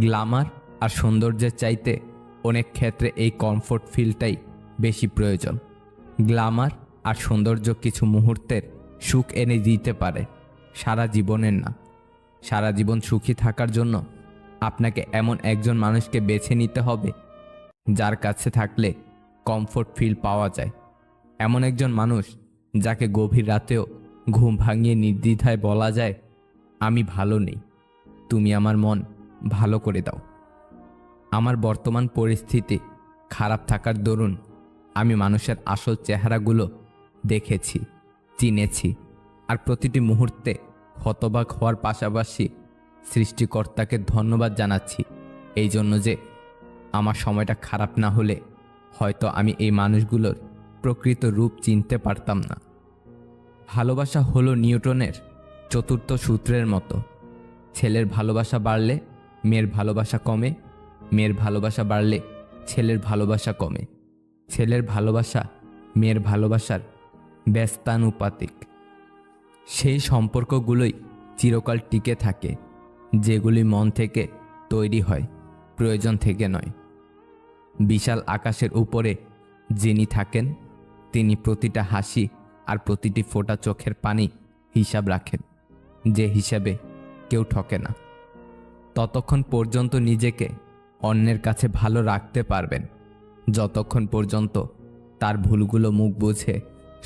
গ্ল্যামার আর সৌন্দর্যের চাইতে অনেক ক্ষেত্রে এই কমফোর্ট ফিলটাই বেশি প্রয়োজন। গ্ল্যামার আর সৌন্দর্য কিছু মুহূর্তের সুখ এনে দিতে পারে, সারা জীবনের না। সারা জীবন সুখী থাকার জন্য আপনাকে এমন একজন মানুষকে বেছে নিতে হবে যার কাছে থাকলে কমফোর্ট ফিল পাওয়া যায়। এমন একজন মানুষ যাকে গভীর রাতেও ঘুম ভাঙিয়ে নির্দ্বিধায় বলা যায়, আমি ভালো নেই, তুমি আমার মন ভালো করে দাও। আমার বর্তমান পরিস্থিতি খারাপ থাকার দরুন আমি মানুষের আসল চেহারাগুলো দেখেছি, চিনেছি, আর প্রতিটি মুহূর্তে হতবাক হওয়ার পাশাপাশি সৃষ্টিকর্তাকে ধন্যবাদ জানাচ্ছি এই জন্য যে আমার সময়টা খারাপ না হলে হয়তো আমি এই মানুষগুলোর প্রকৃত রূপ চিনতে পারতাম না। ভালোবাসা হলো নিউটনের 4র্থ সূত্রের মতো। ছেলের ভালোবাসা বাড়লে মেয়ের ভালোবাসা কমে, মেয়ের ভালোবাসা বাড়লে ছেলের ভালোবাসা কমে, ছেলের ভালোবাসা মেয়ের ভালোবাসার ব্যস্তানুপাতিক। সেই সম্পর্কগুলোই চিরকাল টিকে থাকে যেগুলি মন থেকে তৈরি হয়, প্রয়োজন থেকে নয়। বিশাল আকাশের উপরে যিনি থাকেন তিনি প্রতিটা হাসি আর প্রতিটি ফোঁটা চোখের পানি হিসাব রাখেন, যে হিসাবে কেউ ঠকে না। ততক্ষণ পর্যন্ত নিজেকে অন্যের কাছে ভালো রাখতে পারবেন যতক্ষণ পর্যন্ত তার ভুলগুলো মুখ বুঝে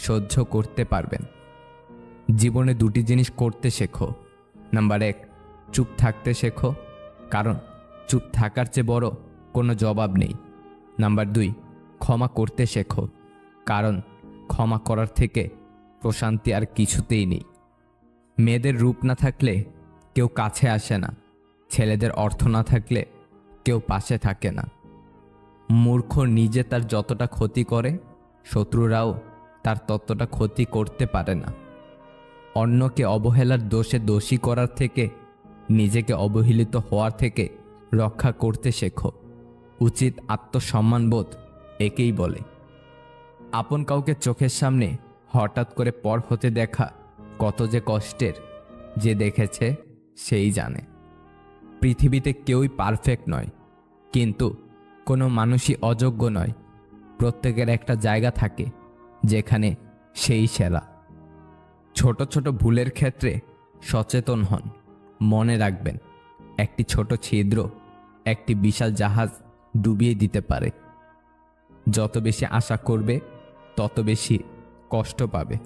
সহ্য করতে পারবেন। জীবনে 2টি জিনিস করতে শেখো। নাম্বার 1, চুপ থাকতে শেখো, কারণ চুপ থাকার চেয়ে বড় কোনো জবাব নেই। নাম্বার 2, ক্ষমা করতে শেখো, কারণ ক্ষমা করার থেকে প্রশান্তি আর কিছুতেই নেই। মেয়েদের রূপ না থাকলে কেউ কাছে আসে না, ছেলেদের অর্থ না থাকলে কেউ পাশে থাকে না। মূর্খ নিজে তার যতটা ক্ষতি করে শত্রুরাও তার ততটা ক্ষতি করতে পারে না। অন্যকে অবহেলার দোষে দোষী করার থেকে নিজেকে অবহেলিত হওয়ার থেকে রক্ষা করতে শেখো। উচিত আত্মসম্মানবোধ একেই বলে। আপন কাউকে চোখের সামনে হঠাৎ করে পর হতে দেখা কত যে কষ্টের, যে দেখেছে সেই জানে। পৃথিবীতে কেউই পারফেক্ট নয়, কিন্তু কোনো মানুষই অযোগ্য নয়। প্রত্যেকের একটা জায়গা থাকে যেখানে সেই সেরা। ছোট ছোট ভুলের ক্ষেত্রে সচেতন হন। মনে রাখবেন, একটি ছোট ছিদ্র একটি বিশাল জাহাজ ডুবিয়ে দিতে পারে। যত বেশি আশা করবে তত বেশি কষ্ট পাবে।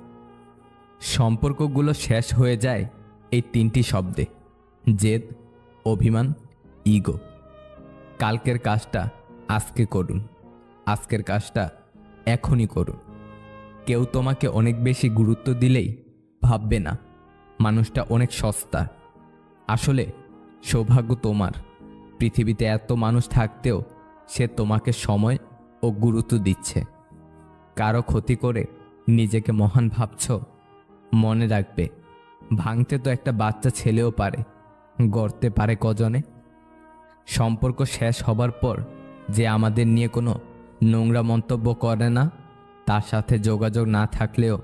সম্পর্কগুলো শেষ হয়ে যায় এই 3টি শব্দে: জেদ, অভিমান, ইগো। কালকের কাজটা আজকে করুন, আজকের কাজটা এখনই করুন। কেউ তোমাকে অনেক বেশি গুরুত্ব দিলেই ভাববে না মানুষটা অনেক সস্তা। আসলে সৌভাগ্য তোমার পৃথিবীতে এত মানুষ থাকতেও সে তোমাকে সময় ও গুরুত্ব দিচ্ছে। কারো ক্ষতি করে নিজেকে মহান ভাবছ? মনে রাখবে, ভাঙতে তো একটা বাচ্চা ছেলেও পারে, গড়তে পারে কজনে? সম্পর্ক শেষ হবার পর যে আমাদের নিয়ে কোনো নোংরা মন্তব্য করে না, তার সাথে যোগাযোগ না থাকলেও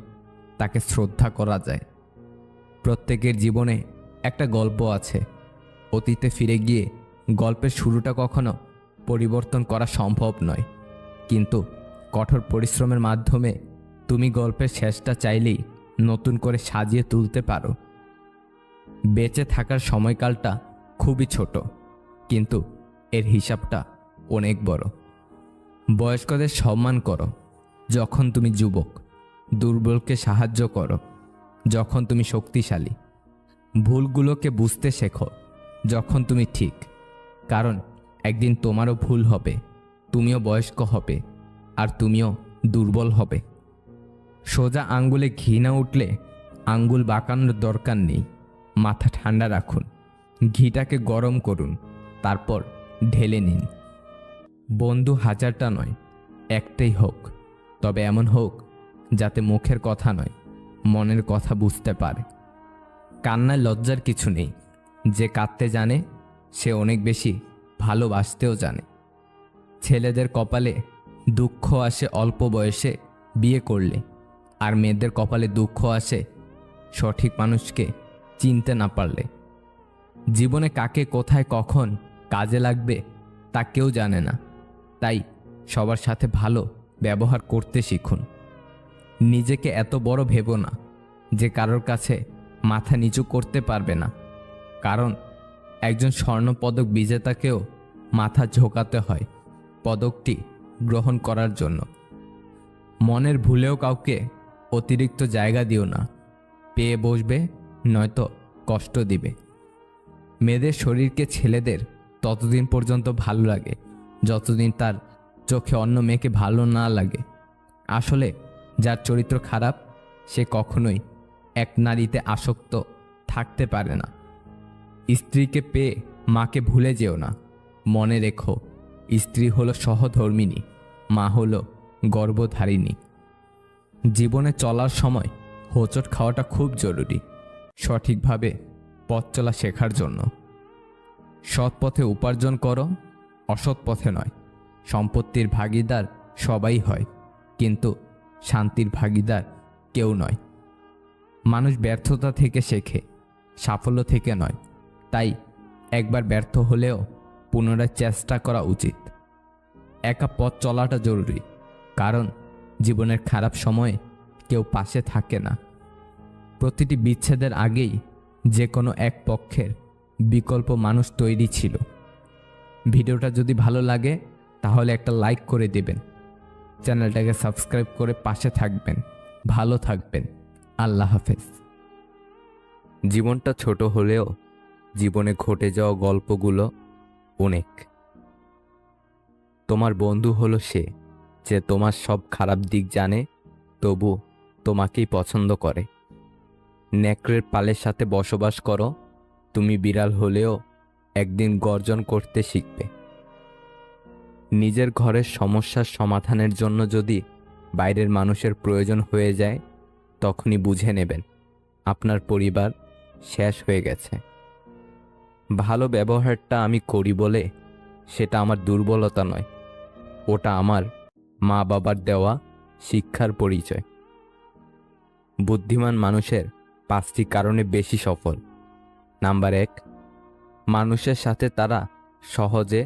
তাকে শ্রদ্ধা করা যায়। প্রত্যেকের জীবনে একটা গল্প আছে। অতীতে ফিরে গিয়ে গল্পের শুরুটা কখনো পরিবর্তন করা সম্ভব নয়, কিন্তু কঠোর পরিশ্রমের মাধ্যমে তুমি গল্পের শেষটা চাইলেই নতুন করে সাজিয়ে তুলতে পারো। বেঁচে থাকার সময়কালটা খুবই ছোট, কিন্তু এর হিসাবটা অনেক বড়। বয়স্কদের সম্মান করো যখন তুমি যুবক, দুর্বলকে সাহায্য করো যখন তুমি শক্তিশালী, ভুলগুলোকে বুঝতে শেখো যখন তুমি ঠিক, কারণ একদিন তোমারও ভুল হবে, তুমিও বয়স্ক হবে, আর তুমিও দুর্বল হবে। সোজা আঙ্গুলে ঘি না উঠলে আঙ্গুল বাঁকানোর দরকার নেই। মাথা ঠান্ডা রাখুন, ঘিটাকে গরম করুন, তারপর ঢেলে নিন। বন্ধু হাজারটা নয়, একটাই হোক, তবে এমন হোক যাতে মুখের কথা নয়, মনের কথা বুঝতে পারে। কান্নায় লজ্জার কিছু নেই। যে কাঁদতে জানে সে অনেক বেশি ভালোবাসতেও জানে। ছেলেদের কপালে দুঃখ আসে অল্প বয়সে বিয়ে করলে, আর মেয়েদের কপালে দুঃখ আসে সঠিক মানুষকে চিনতে না পারলে। জীবনে কাকে কোথায় কখন কাজে লাগবে তা কেউ জানে না, তাই সবার সাথে ভালো ব্যবহার করতে শিখুন। নিজেকে এত বড় ভেবো না যে কারোর কাছে মাথা নিচু করতে পারবে না, কারণ একজন স্বর্ণপদক বিজেতাকেও মাথা ঝোঁকাতে হয় পদকটি গ্রহণ করার জন্য। মনের ভুলেও কাউকে অতিরিক্ত জায়গা দিও না, পেয়ে বসবে নয়তো কষ্ট দিবে। মেয়েদের শরীরকে ছেলেদের ততদিন পর্যন্ত ভালো লাগে যতদিন তার চোখে অন্য মেয়েকে ভালো না লাগে। আসলে যার চরিত্র খারাপ সে কখনোই এক নারীতে আসক্ত থাকতে পারে না। স্ত্রীকে পেয়ে মাকে ভুলে যেও না। মনে রেখো, স্ত্রী হলো সহধর্মিণী, মা হলো গর্ভধারিণী। জীবনে চলার সময় হোঁচট খাওয়াটা খুব জরুরি, সঠিকভাবে পথ চলা শেখার জন্য। সৎ পথে উপার্জন করো, অসৎ পথে নয়। সম্পত্তির ভাগীদার সবাই হয়, কিন্তু শান্তির ভাগীদার কেউ নয়। মানুষ ব্যর্থতা থেকে শেখে, সাফল্য থেকে নয়। তাই একবার ব্যর্থ হলেও পুনরায় চেষ্টা করা উচিত। একা পথ চলাটা জরুরি, কারণ জীবনের খারাপ সময়ে কেউ পাশে থাকে না। প্রতিটি বিচ্ছেদের আগেই যে কোনো এক পক্ষের বিকল্প মানুষ তৈরি ছিল। ভিডিওটা যদি ভালো লাগে তাহলে একটা লাইক করে দেবেন, চ্যানেলটাকে সাবস্ক্রাইব করে পাশে থাকবেন। ভালো থাকবেন। আল্লাহ হাফেজ। জীবনটা ছোট হলেও জীবনে ঘটে যাওয়া গল্পগুলো অনেক। তোমার বন্ধু হলো সে যে তোমার সব খারাপ দিক জানে, তবু তোমাকেই পছন্দ করে। নেকড়ের পালের সাথে বসবাস করো, তুমি বিড়াল হলেও একদিন গর্জন করতে শিখবে। নিজের ঘরের সমস্যার সমাধানের জন্য যদি বাইরের মানুষের প্রয়োজন হয়ে যায়, তখনই বুঝে নেবেন আপনার পরিবার শেষ হয়ে গেছে। ভালো ব্যবহারটা আমি করি বলে সেটা আমার দুর্বলতা নয়, ওটা আমার মা বাবার দেওয়া শিক্ষার পরিচয়। বুদ্ধিমান মানুষের 5টি কারণে বেশি সফল। নাম্বার 1, মানুষের সাথে তারা সহজে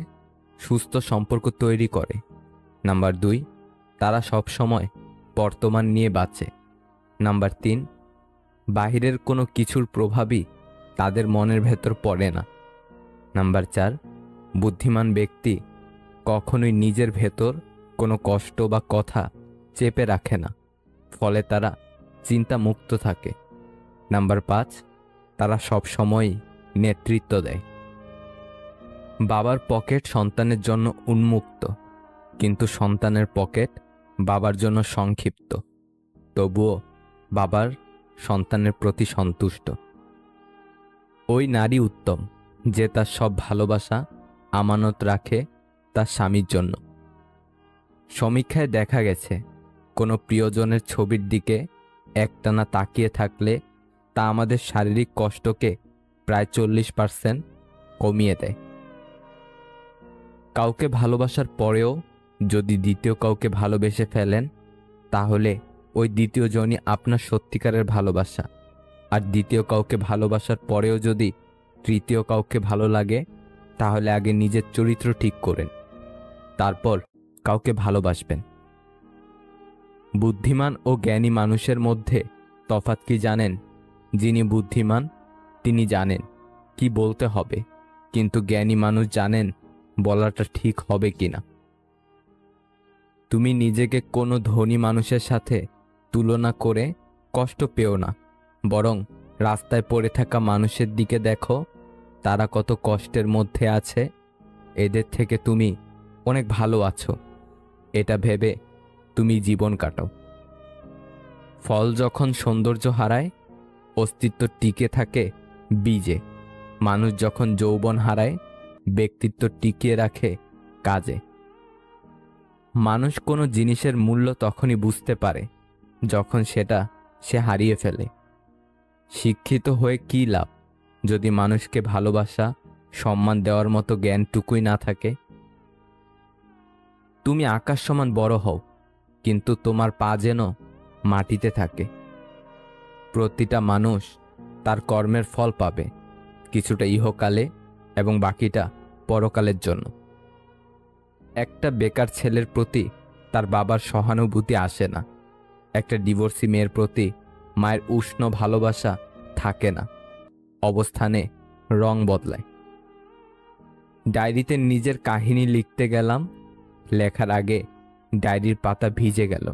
সুস্থ সম্পর্ক তৈরি করে। নাম্বার 2, তারা সবসময় বর্তমান নিয়ে বাঁচে। নাম্বার 3, বাহিরের কোনো কিছুর প্রভাবই তাদের মনের ভেতর পড়ে না। নাম্বার 4, বুদ্ধিমান ব্যক্তি কখনোই নিজের ভেতর কোনো কষ্ট বা কথা চেপে রাখে না, ফলে তারা চিন্তা মুক্ত থাকে। নাম্বার 5, তারা সবসময়ই নেতৃত্ব দেয়। বাবার পকেট সন্তানের জন্য উন্মুক্ত, কিন্তু সন্তানের পকেট বাবার জন্য সংক্ষিপ্ত। তবুও বাবার সন্তানের প্রতি সন্তুষ্ট। ওই নারী উত্তম যে তার সব ভালোবাসা আমানত রাখে তার স্বামীর জন্য। সমীক্ষায় দেখা গেছে কোনো প্রিয়জনের ছবির দিকে একটানা তাকিয়ে থাকলে তা আমাদের শারীরিক কষ্টকে প্রায় 40% কমিয়ে দেয়। কাউকে ভালোবাসার পরেও যদি দ্বিতীয় কাউকে ভালোবেসে ফেলেন, তাহলে ওই দ্বিতীয় জনই আপনার সত্যিকারের ভালোবাসা। আর দ্বিতীয় কাউকে ভালোবাসার পরেও যদি তৃতীয় কাউকে ভালো লাগে, তাহলে আগে নিজের চরিত্র ঠিক করেন, তারপর কাউকে ভালোবাসবেন। বুদ্ধিমান ও জ্ঞানী মানুষের মধ্যে তফাৎ কি জানেন? যিনি বুদ্ধিমান তিনি জানেন কি বলতে হবে, কিন্তু জ্ঞানী মানুষ জানেন বলাটা ঠিক হবে কিনা। তুমি নিজেকে কোনো ধনী মানুষের সাথে তুলনা করে কষ্ট পেও না, বরং রাস্তায় পড়ে থাকা মানুষের দিকে দেখো, তারা কত কষ্টের মধ্যে আছে। এদের থেকে তুমি অনেক ভালো আছো, এটা ভেবে তুমি জীবন কাটাও। ফল যখন সৌন্দর্য হারায়, অস্তিত্ব টিকে থাকে বীজে। মানুষ যখন যৌবন হারায়, ব্যক্তিত্ব টিকিয়ে রাখে কাজে। মানুষ কোনো জিনিসের মূল্য তখনই বুঝতে পারে যখন সেটা সে হারিয়ে ফেলে। শিক্ষিত হয়ে কী লাভ যদি মানুষকে ভালোবাসা, সম্মান দেওয়ার মতো জ্ঞানটুকুই না থাকে? তুমি আকাশ সমান বড় হও, কিন্তু তোমার পা যেন মাটিতে থাকে। প্রতিটা মানুষ তার কর্মের ফল পাবে, কিছুটা ইহকালে এবং বাকিটা পরকালের জন্য। একটা বেকার ছেলের প্রতি তার বাবার সহানুভূতি আসে না, একটা ডিভোর্সি মেয়ের প্রতি মায়ের উষ্ণ ভালোবাসা থাকে না। অবস্থানে রং বদলায়। ডায়েরিতে নিজের কাহিনী লিখতে গেলাম, লেখার আগে ডায়েরির পাতা ভিজে গেল।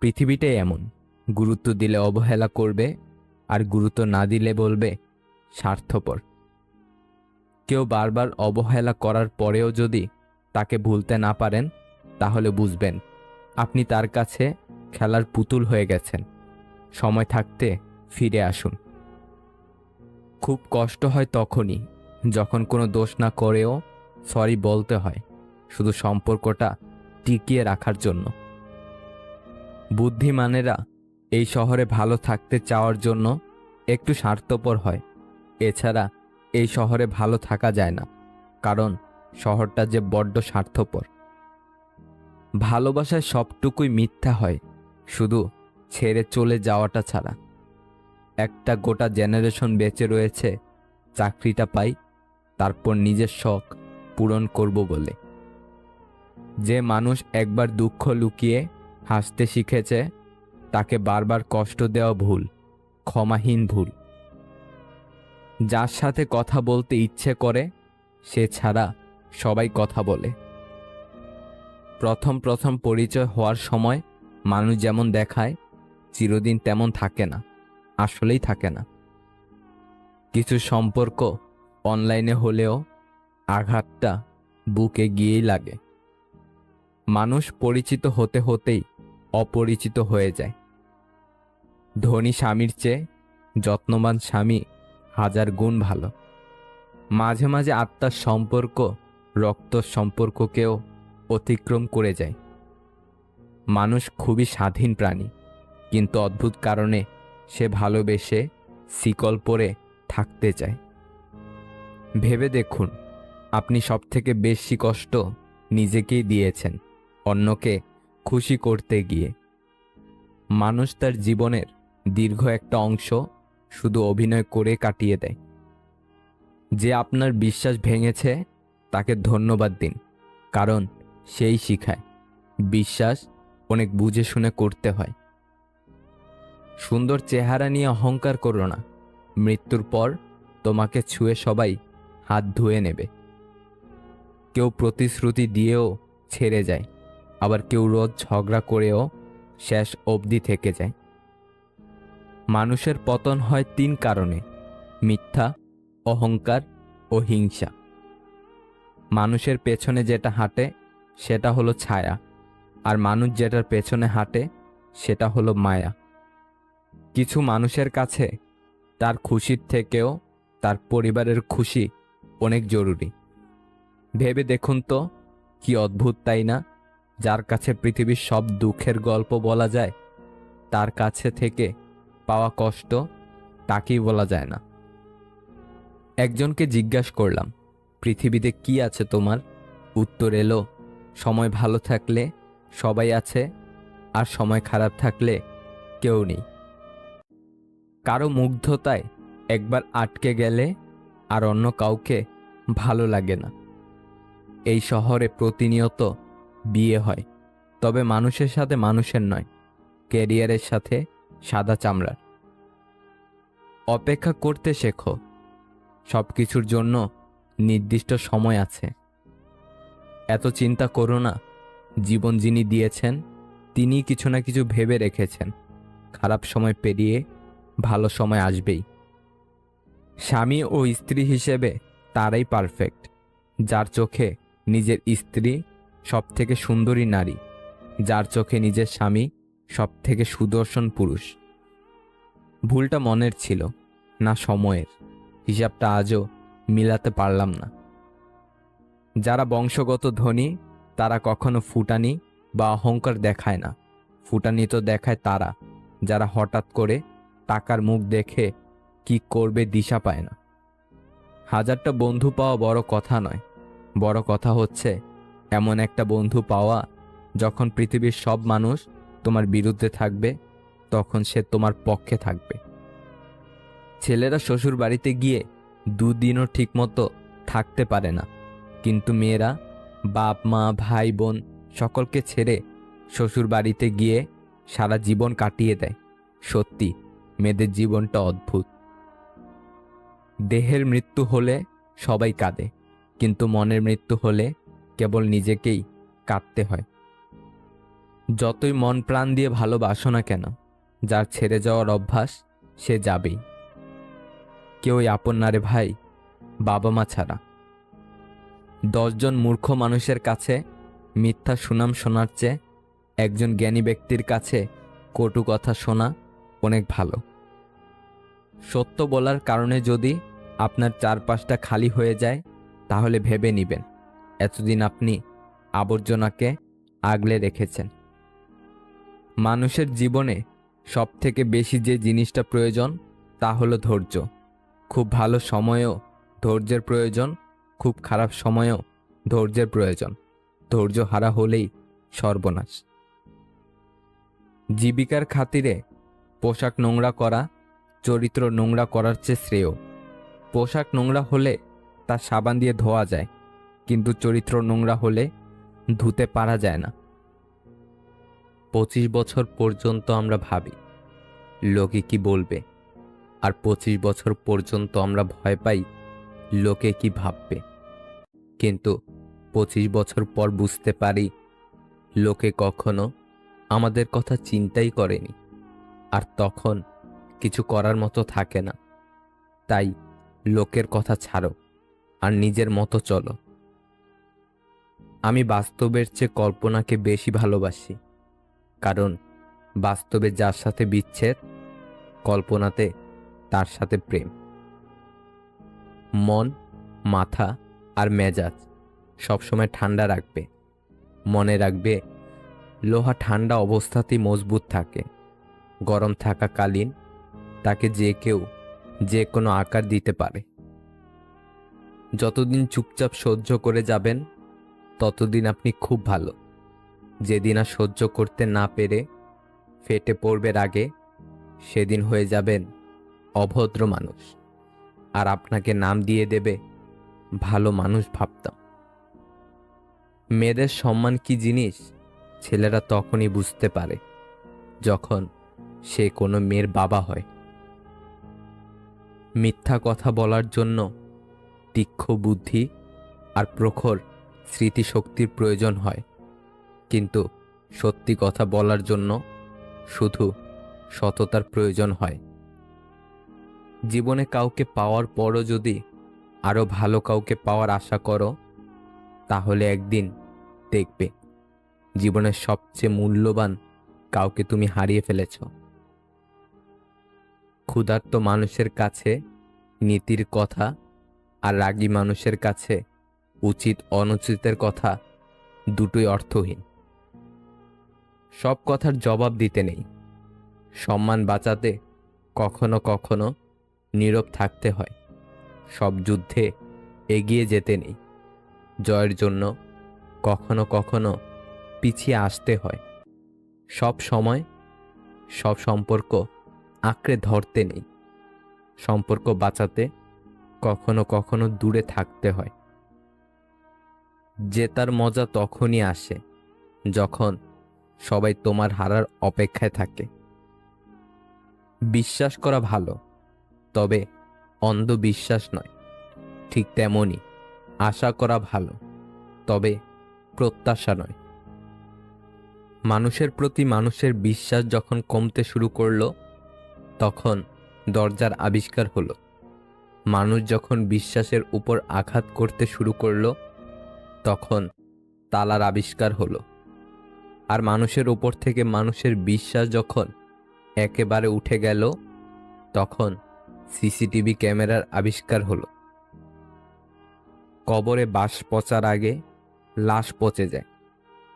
পৃথিবীটাই এমন, গুরুত্ব দিলে অবহেলা করবে, আর গুরুত্ব না দিলে বলবে স্বার্থপর। কেউ বারবার অবহেলা করার পরেও যদি তাকে ভুলতে না পারেন, তাহলে বুঝবেন আপনি তার কাছে খেলার পুতুল হয়ে গেছেন। সময় থাকতে ফিরে আসুন। খুব কষ্ট হয় তখনই যখন কোনো দোষ না করেও সরি বলতে হয়, শুধু সম্পর্কটা টিকিয়ে রাখার জন্য। বুদ্ধিমানেরা এই শহরে ভালো থাকতে চাওয়ার জন্য একটু স্বার্থপর হয়, এছাড়া এই শহরে ভালো থাকা যায় না, কারণ শহরটা যে বড্ড স্বার্থপর। ভালোবাসায় সবটুকুই মিথ্যা হয়, শুধু ছেড়ে চলে যাওয়াটা ছাড়া। একটা গোটা জেনারেশন বেঁচে রয়েছে চাকরিটা পাই, তারপর নিজের শখ পূরণ করব বলে। যে মানুষ একবার দুঃখ লুকিয়ে হাসতে শিখেছে, তাকে বারবার কষ্ট দেওয়া ভুল, ক্ষমাহীন ভুল। যার সাথে কথা বলতে ইচ্ছে করে, সে ছাড়া সবাই কথা বলে। প্রথম প্রথম পরিচয় হওয়ার সময় মানুষ যেমন দেখায়, চিরদিন তেমন থাকে না, আসলেই থাকে না। কিছু সম্পর্ক অনলাইনে হলেও আঘাতটা বুকে গিয়েই লাগে। মানুষ পরিচিত হতে হতেই অপরিচিত হয়ে যায়। ধনী স্বামীর চেয়ে যত্নবান স্বামী 1000 গুণ ভালো। মাঝে মাঝে আত্মার সম্পর্ক রক্তর সম্পর্ককেও অতিক্রম করে যায়। মানুষ খুবই স্বাধীন প্রাণী, কিন্তু অদ্ভুত কারণে সে ভালোবেসে শিকল পরে থাকতে চায়। ভেবে দেখুন, আপনি সবথেকে বেশি কষ্ট নিজেকেই দিয়েছেন অন্যকে খুশি করতে গিয়ে। মানুষ তার জীবনের দীর্ঘ একটা অংশ শুধু অভিনয় করে কাটিয়ে দেয়। যে আপনার বিশ্বাস ভেঙেছে তাকে ধন্যবাদ দিন, কারণ সেই শিখায় বিশ্বাস অনেক বুঝে শুনে করতে হয়। সুন্দর চেহারা নিয়ে অহংকার করো না, মৃত্যুর পর তোমাকে ছুঁয়ে সবাই হাত ধুয়ে নেবে। কেউ প্রতিশ্রুতি দিয়েও ছেড়ে যায়, আবার কেউ রোজ ঝগড়া করেও শেষ অবধি থেকে যায়। মানুষের পতন হয় 3 কারণে: মিথ্যা, অহংকার ও হিংসা। মানুষের পেছনে যেটা হাঁটে সেটা হলো ছায়া, আর মানুষ যেটার পেছনে হাঁটে সেটা হলো মায়া। কিছু মানুষের কাছে তার খুশির থেকেও তার পরিবারের খুশি অনেক জরুরি। ভেবে দেখুন তো, কি অদ্ভুত তাই না? যার কাছে পৃথিবীর সব দুঃখের গল্প বলা যায়, তার কাছে থেকে পাওয়া কষ্ট তাকেই বলা যায় না। একজনকে জিজ্ঞাসা করলাম, পৃথিবীতে কি আছে তোমার? উত্তর এলো, সময় ভালো থাকলে সবাই আছে, আর সময় খারাপ থাকলে কেউ নেই। কারো মুগ্ধতায় একবার আটকে গেলে আর অন্য কাউকে ভালো লাগে না। এই শহরে প্রতিনিয়ত বিয়ে হয়, তবে মানুষের সাথে মানুষের নয়, ক্যারিয়ারের সাথে সাদা চামড়ার। অপেক্ষা করতে শেখো, সব কিছুর জন্য নির্দিষ্ট সময় আছে। এত চিন্তা করো না, জীবন যিনি দিয়েছেন তিনি কিছু না কিছু ভেবে রেখেছেন। খারাপ সময় পেরিয়ে ভালো সময় আসবেই। স্বামী ও স্ত্রী হিসেবে তারাই পারফেক্ট, যার চোখে নিজের স্ত্রী সব থেকে সুন্দরী নারী, যার চোখে নিজের স্বামী সব থেকে সুদর্শন পুরুষ। ভুলটা মনের ছিল না সময়ের, হিসাবটা আজও মিলাতে পারলাম না। যারা বংশগত ধনী তারা কখনো ফুটানি বা অহংকার দেখায় না। ফুটানি তো দেখায় তারা যারা হঠাৎ করে টাকার মুখ দেখে কি করবে দিশা পায় না। হাজারটা বন্ধু পাওয়া বড় কথা নয়, বড় কথা হচ্ছে এমন একটা বন্ধু পাওয়া যখন পৃথিবীর সব মানুষ তোমার বিরুদ্ধে থাকবে তখন সে তোমার পক্ষে থাকবে। ছেলেরা শ্বশুর বাড়িতে গিয়ে দুদিনও ঠিকমতো থাকতে পারে না, কিন্তু মেয়েরা বাপ মা ভাই বোন সকলকে ছেড়ে শ্বশুর বাড়িতে গিয়ে সারা জীবন কাটিয়ে দেয়। সত্যি মেয়েদের জীবনটা অদ্ভুত। দেহের মৃত্যু হলে সবাই কাঁদে, কিন্তু মনের মৃত্যু হলে কেবল নিজেকেই কাঁদতে হয়। যতই মন প্রাণ দিয়ে ভালোবাসো না কেন, যার ছেড়ে যাওয়ার অভ্যাস সে যাবেই। কেউই আপন না রে ভাই, বাবা মা ছাড়া। 10 জন মূর্খ মানুষের কাছে মিথ্যা সুনাম শোনার চেয়ে একজন জ্ঞানী ব্যক্তির কাছে কটু কথা শোনা অনেক ভালো। সত্য বলার কারণে যদি আপনার চারপাশটা খালি হয়ে যায়, তাহলে ভেবে নেবেন এতদিন আপনি আবর্জনাকে আগলে রেখেছেন। মানুষের জীবনে সব থেকে বেশি যে জিনিসটা প্রয়োজন তা হলো ধৈর্য। খুব ভালো সময়েও ধৈর্যের প্রয়োজন, খুব খারাপ সময়েও ধৈর্যের প্রয়োজন। ধৈর্য হারা হলেই সর্বনাশ। জীবিকার খাতিরে পোশাক নোংরা করা চরিত্র নোংরা করার চেয়ে শ্রেয়। পোশাক নোংরা হলে তা সাবান দিয়ে ধোয়া যায়, কিন্তু চরিত্র নোংরা হলে ধুতে পারা যায় না। 25 বছর পর্যন্ত আমরা ভাবি লোকে কি বলবে, আর 25 বছর পর্যন্ত আমরা ভয় পাই লোকে কি ভাববে। কিন্তু 25 বছর পর বুঝতে পারি লোকে কখনো আমাদের কথা চিন্তাই করেনি, আর তখন কিছু করার মতো থাকে না। তাই লোকের কথা ছাড়ো আর নিজের মতো চলো। আমি বাস্তবের চেয়ে কল্পনাকে বেশি ভালোবাসি, কারণ বাস্তবে যার সাথে বিচ্ছেদ, কল্পনাতে তার সাথে প্রেম। মন, মাথা আর মেজাজ সবসময় ঠান্ডা রাখবে। মনে রাখবে, লোহা ঠান্ডা অবস্থাতেই মজবুত থাকে। গরম থাকাকালীন তাকে যে কেউ যে কোনো আকার দিতে পারে। যতদিন চুপচাপ সহ্য করে যাবেন ততদিন আপনি খুব ভালো। যেদিন আর সহ্য করতে না পেরে ফেটে পড়বে রাগে, সেদিন হয়ে যাবেন অভদ্র মানুষ, আর আপনাকে নাম দিয়ে দেবে ভালো মানুষ ভাবতাম। মেয়েদের সম্মান কি জিনিস ছেলেরা তখনই বুঝতে পারে যখন সে কোনো মেয়ের বাবা হয়। মিথ্যা কথা বলার জন্য তীক্ষ্ণ বুদ্ধি আর প্রখর স্মৃতিশক্তির প্রয়োজন হয়, কিন্তু সত্যি কথা বলার জন্য শুধু সততার প্রয়োজন হয়। জীবনে কাউকে পাওয়ার পরও যদি আরো ভালো কাউকে পাওয়ার আশা করো, তাহলে একদিন দেখবে জীবনের সবচেয়ে মূল্যবান কাউকে তুমি হারিয়ে ফেলেছ। ক্ষুধার্ত মানুষের কাছে নীতির কথা আর রাগী মানুষের কাছে উচিত অনুচিতের কথা দুটোই অর্থহীন। সব কথার জবাব দিতে নেই। সম্মান বাঁচাতে কখনো কখনো নীরব থাকতে হয়। সব যুদ্ধে এগিয়ে যেতে নেই। জয়ের জন্য কখনো কখনো পিছিয়ে আসতে হয়। সব সময় সব সম্পর্ক আঁকড়ে ধরতে নেই। সম্পর্ক বাঁচাতে কখনো কখনো দূরে থাকতে হয়। জেতার মজা তখনই আসে যখন সবাই তোমার হারার অপেক্ষায় থাকে। বিশ্বাস করা ভালো, তবে অন্ধবিশ্বাস নয়। ঠিক তেমনই আশা করা ভালো, তবে প্রত্যাশা নয়। মানুষের প্রতি মানুষের বিশ্বাস যখন কমতে শুরু করলো, তখন দরজার আবিষ্কার হলো। মানুষ যখন বিশ্বাসের উপর আঘাত করতে শুরু করলো, তখন তালার আবিষ্কার হলো। আর মানুষের উপর থেকে মানুষের বিশ্বাস যখন একেবারে উঠে গেল, তখন সিসিটিভি ক্যামেরার আবিষ্কার হলো। কবরে বাঁশ পচার আগে লাশ পচে যায়,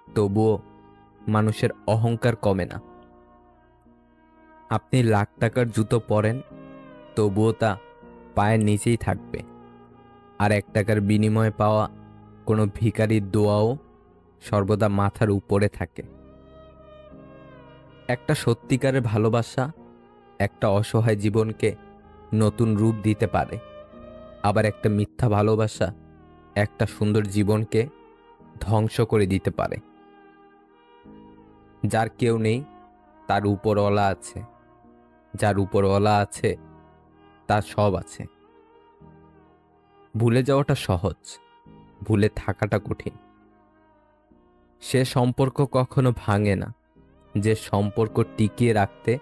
তবুও মানুষের অহংকার কমে না। আপনি লাখ টাকার জুতো পরেন, তবুও তা পায়ের নিচেই থাকবে। আর 1 টাকার বিনিময়ে পাওয়া কোনো ভিখারির দোয়াও সর্বদা মাথার উপরে থাকে। একটা সত্যিকারের ভালোবাসা একটা অসহায় জীবনকে নতুন রূপ দিতে পারে। আবার একটা মিথ্যা ভালোবাসা একটা সুন্দর জীবনকে ধ্বংস করে দিতে পারে। যার কেউ নেই তার উপরওয়ালা আছে, যার উপরওয়ালা আছে তার সব আছে। ভুলে যাওয়াটা সহজ, ভুলে থাকাটা কঠিন। সে সম্পর্ক কখনো ভাঙে না যে সম্পর্ক টিকিয়ে রাখতে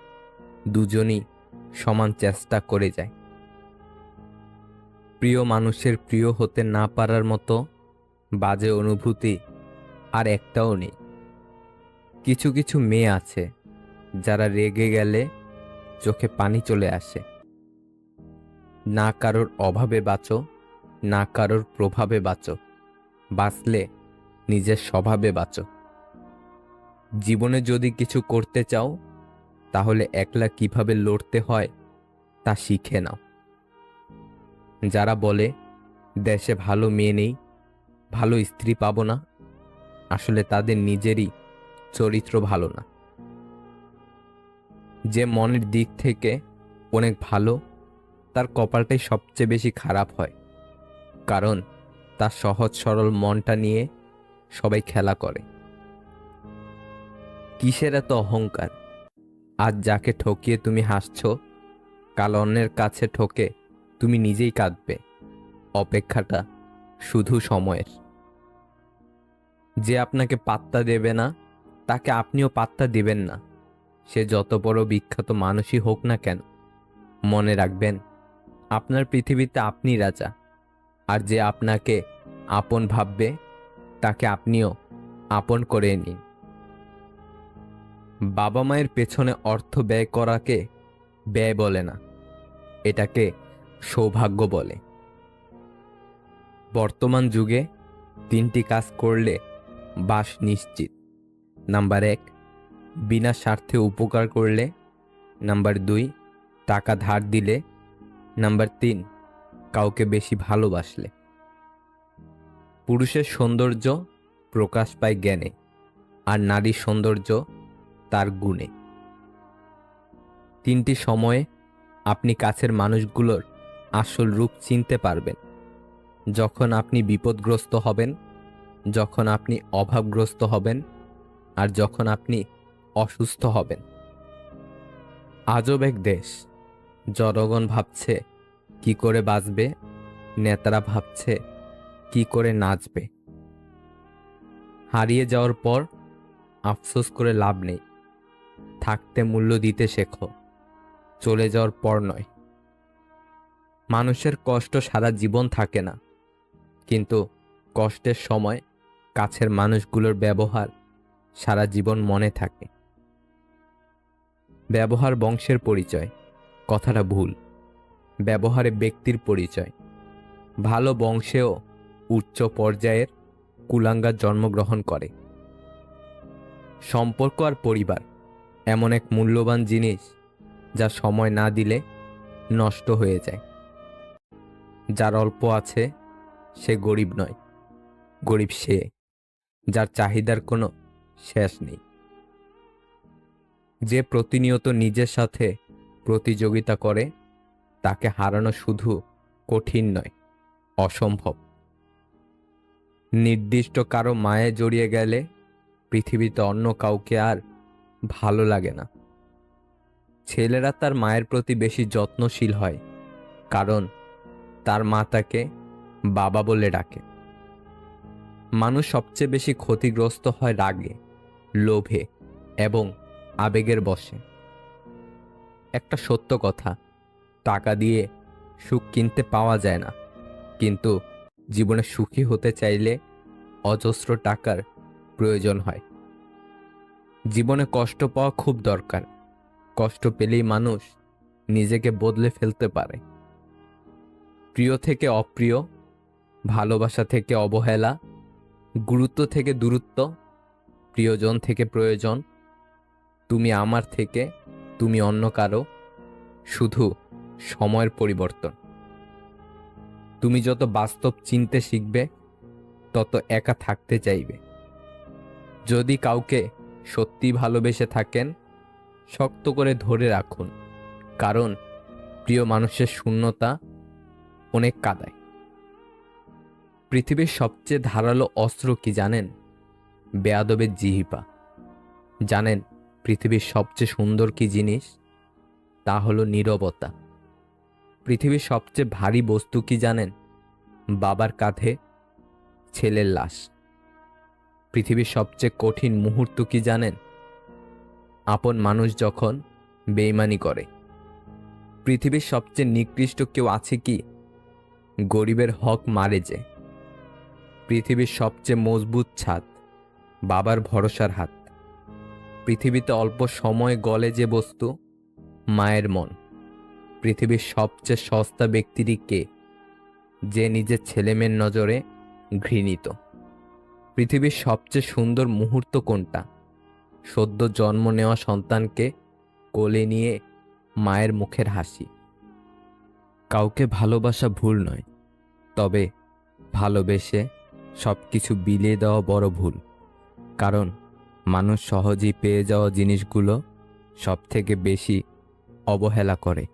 দুজনই সমান চেষ্টা করে যায়। প্রিয় মানুষের প্রিয় হতে না পারার মতো বাজে অনুভূতি আর একটাও নেই। কিছু কিছু মেয়ে আছে যারা রেগে গেলে চোখে পানি চলে আসে। না কারোর অভাবে বাঁচো, না কারোর প্রভাবে বাঁচো, বাঁচলে নিজের স্বভাবে বাঁচো। জীবনে যদি কিছু করতে চাও, তাহলে একলা কিভাবে লড়তে হয় তা শিখে নাও। যারা বলে দেশে ভালো মেয়ে নেই, ভালো স্ত্রী পাবো না, আসলে তাদের নিজেরই চরিত্র ভালো না। যে মনের দিক থেকে অনেক ভালো, তার কপালটাই সবচেয়ে বেশি খারাপ হয়, কারণ তার সহজ সরল মনটা নিয়ে সবাই খেলা করে। কিসের এত অহংকার? আজ যাকে ঠকিয়ে তুমি হাসছো, কাল অন্যের কাছে ঠকে তুমি নিজেই কাঁদবে। অপেক্ষাটা শুধু সময়ের। যে আপনাকে পাত্তা দেবে না, তাকে আপনিও পাত্তা দিবেন না। সে যত বড় বিখ্যাত মানুষই হোক না কেন, মনে রাখবেন আপনার পৃথিবীতে আপনি রাজা। আর যে আপনাকে আপন ভাববে, তাকে আপনিও আপন করে নিন। বাবা মায়ের পেছনে অর্থ ব্যয় করাকে ব্যয় বলে না, এটাকে সৌভাগ্য বলে। বর্তমান যুগে 3টি কাজ করলে বাস নিশ্চিত। নাম্বার 1, বিনা স্বার্থে উপকার করলে। নাম্বার 2, টাকা ধার দিলে। নাম্বার 3, কাউকে বেশি ভালোবাসলে। পুরুষের সৌন্দর্য প্রকাশ পায় জ্ঞানে, আর নারীর সৌন্দর্য তার গুণে। 3টি সময়ে আপনি কাছের মানুষগুলোর আসল রূপ চিনতে পারবেন। যখন আপনি বিপদগ্রস্ত হবেন, যখন আপনি অভাবগ্রস্ত হবেন, আর যখন আপনি অসুস্থ হবেন। আজব এক দেশ, জনগণ ভাবছে কি করে বাঁচবে, নেতারা ভাবছে কি করে নাচবে। হারিয়ে যাওয়ার পর আফসোস করে লাভ নেই। থাকতে মূল্য দিতে শেখো, চলে যাওয়ার পর নয়। মানুষের কষ্ট সারা জীবন থাকে না, কিন্তু কষ্টের সময় কাছের মানুষগুলোর ব্যবহার সারা জীবন মনে থাকে। ব্যবহার বংশের পরিচয়, কথাটা ভুল। ব্যবহারে ব্যক্তির পরিচয়। ভালো বংশেও উচ্চ পর্যায়ের কুলাঙ্গার জন্মগ্রহণ করে। সম্পর্ক আর পরিবার এমন এক মূল্যবান জিনিস যা সময় না দিলে নষ্ট হয়ে যায়। যার অল্প আছে সে গরিব নয়, গরিব সে যার চাহিদার কোনো শেষ নেই। যে প্রতিনিয়ত নিজের সাথে প্রতিযোগিতা করে তাকে হারানো শুধু কঠিন নয়, অসম্ভব। নির্দিষ্ট কারো মায়ে জড়িয়ে গেলে পৃথিবীতে অন্য কাউকে আর ভালো লাগে না। ছেলেরা তার মায়ের প্রতি বেশি যত্নশীল হয়, কারণ তার মা তাকে বাবা বলে ডাকে। মানুষ সবচেয়ে বেশি ক্ষতিগ্রস্ত হয় রাগে, লোভে এবং আবেগের বশে। একটা সত্য কথা, টাকা দিয়ে সুখ কিনতে পাওয়া যায় না, কিন্তু জীবনে সুখী হতে চাইলে অজস্র টাকার প্রয়োজন হয়। জীবনে কষ্ট পাওয়া খুব দরকার। কষ্ট পেলেই মানুষ নিজেকে বদলে ফেলতে পারে। প্রিয় থেকে অপ্রিয়, ভালোবাসা থেকে অবহেলা, গুরুত্ব থেকে দূরত্ব, প্রিয়জন থেকে প্রয়োজন, তুমি আমার থেকে তুমি অন্য কারো, শুধু সময়ের পরিবর্তন। তুমি যত বাস্তব চিনতে শিখবে তত একা থাকতে চাইবে। যদি কাউকে সত্যি ভালোবেসে থাকেন, শক্ত করে ধরে রাখুন, কারণ প্রিয় মানুষের শূন্যতা অনেক কাঁদায়। পৃথিবীর সবচেয়ে ধারালো অস্ত্র কি জানেন? বেয়াদবের জিহ্বা। জানেন পৃথিবীর সবচেয়ে সুন্দর কি জিনিস? তা হলো নীরবতা। পৃথিবীর সবচেয়ে ভারী বস্তু কি জানেন? বাবার কাঁধে ছেলের লাশ। পৃথিবীর সবচেয়ে কঠিন মুহূর্ত কি জানেন? আপন মানুষ যখন বেইমানি করে। পৃথিবীর সবচেয়ে নিকৃষ্ট কেউ আছে কি? গরিবের হক মারে যে। পৃথিবীর সবচেয়ে মজবুত ছাদ বাবার ভরসার হাত। পৃথিবীতে অল্প সময় গলে যে বস্তু, মায়ের মন। পৃথিবীর সবচেয়ে সস্তা ব্যক্তিটি কে? যে নিজের ছেলেমেয়ের নজরে ঘৃণিত। পৃথিবীর সবচেয়ে সুন্দর মুহূর্ত কোনটা? সদ্য জন্ম নেওয়া সন্তানকে কোলে নিয়ে মায়ের মুখের হাসি। কাউকে ভালোবাসা ভুল নয়, তবে ভালোবেসে সবকিছু বিলিয়ে দেওয়া বড় ভুল। কারণ মানুষ সহজেই পেয়ে যাওয়া জিনিসগুলো সব থেকে বেশি অবহেলা করে।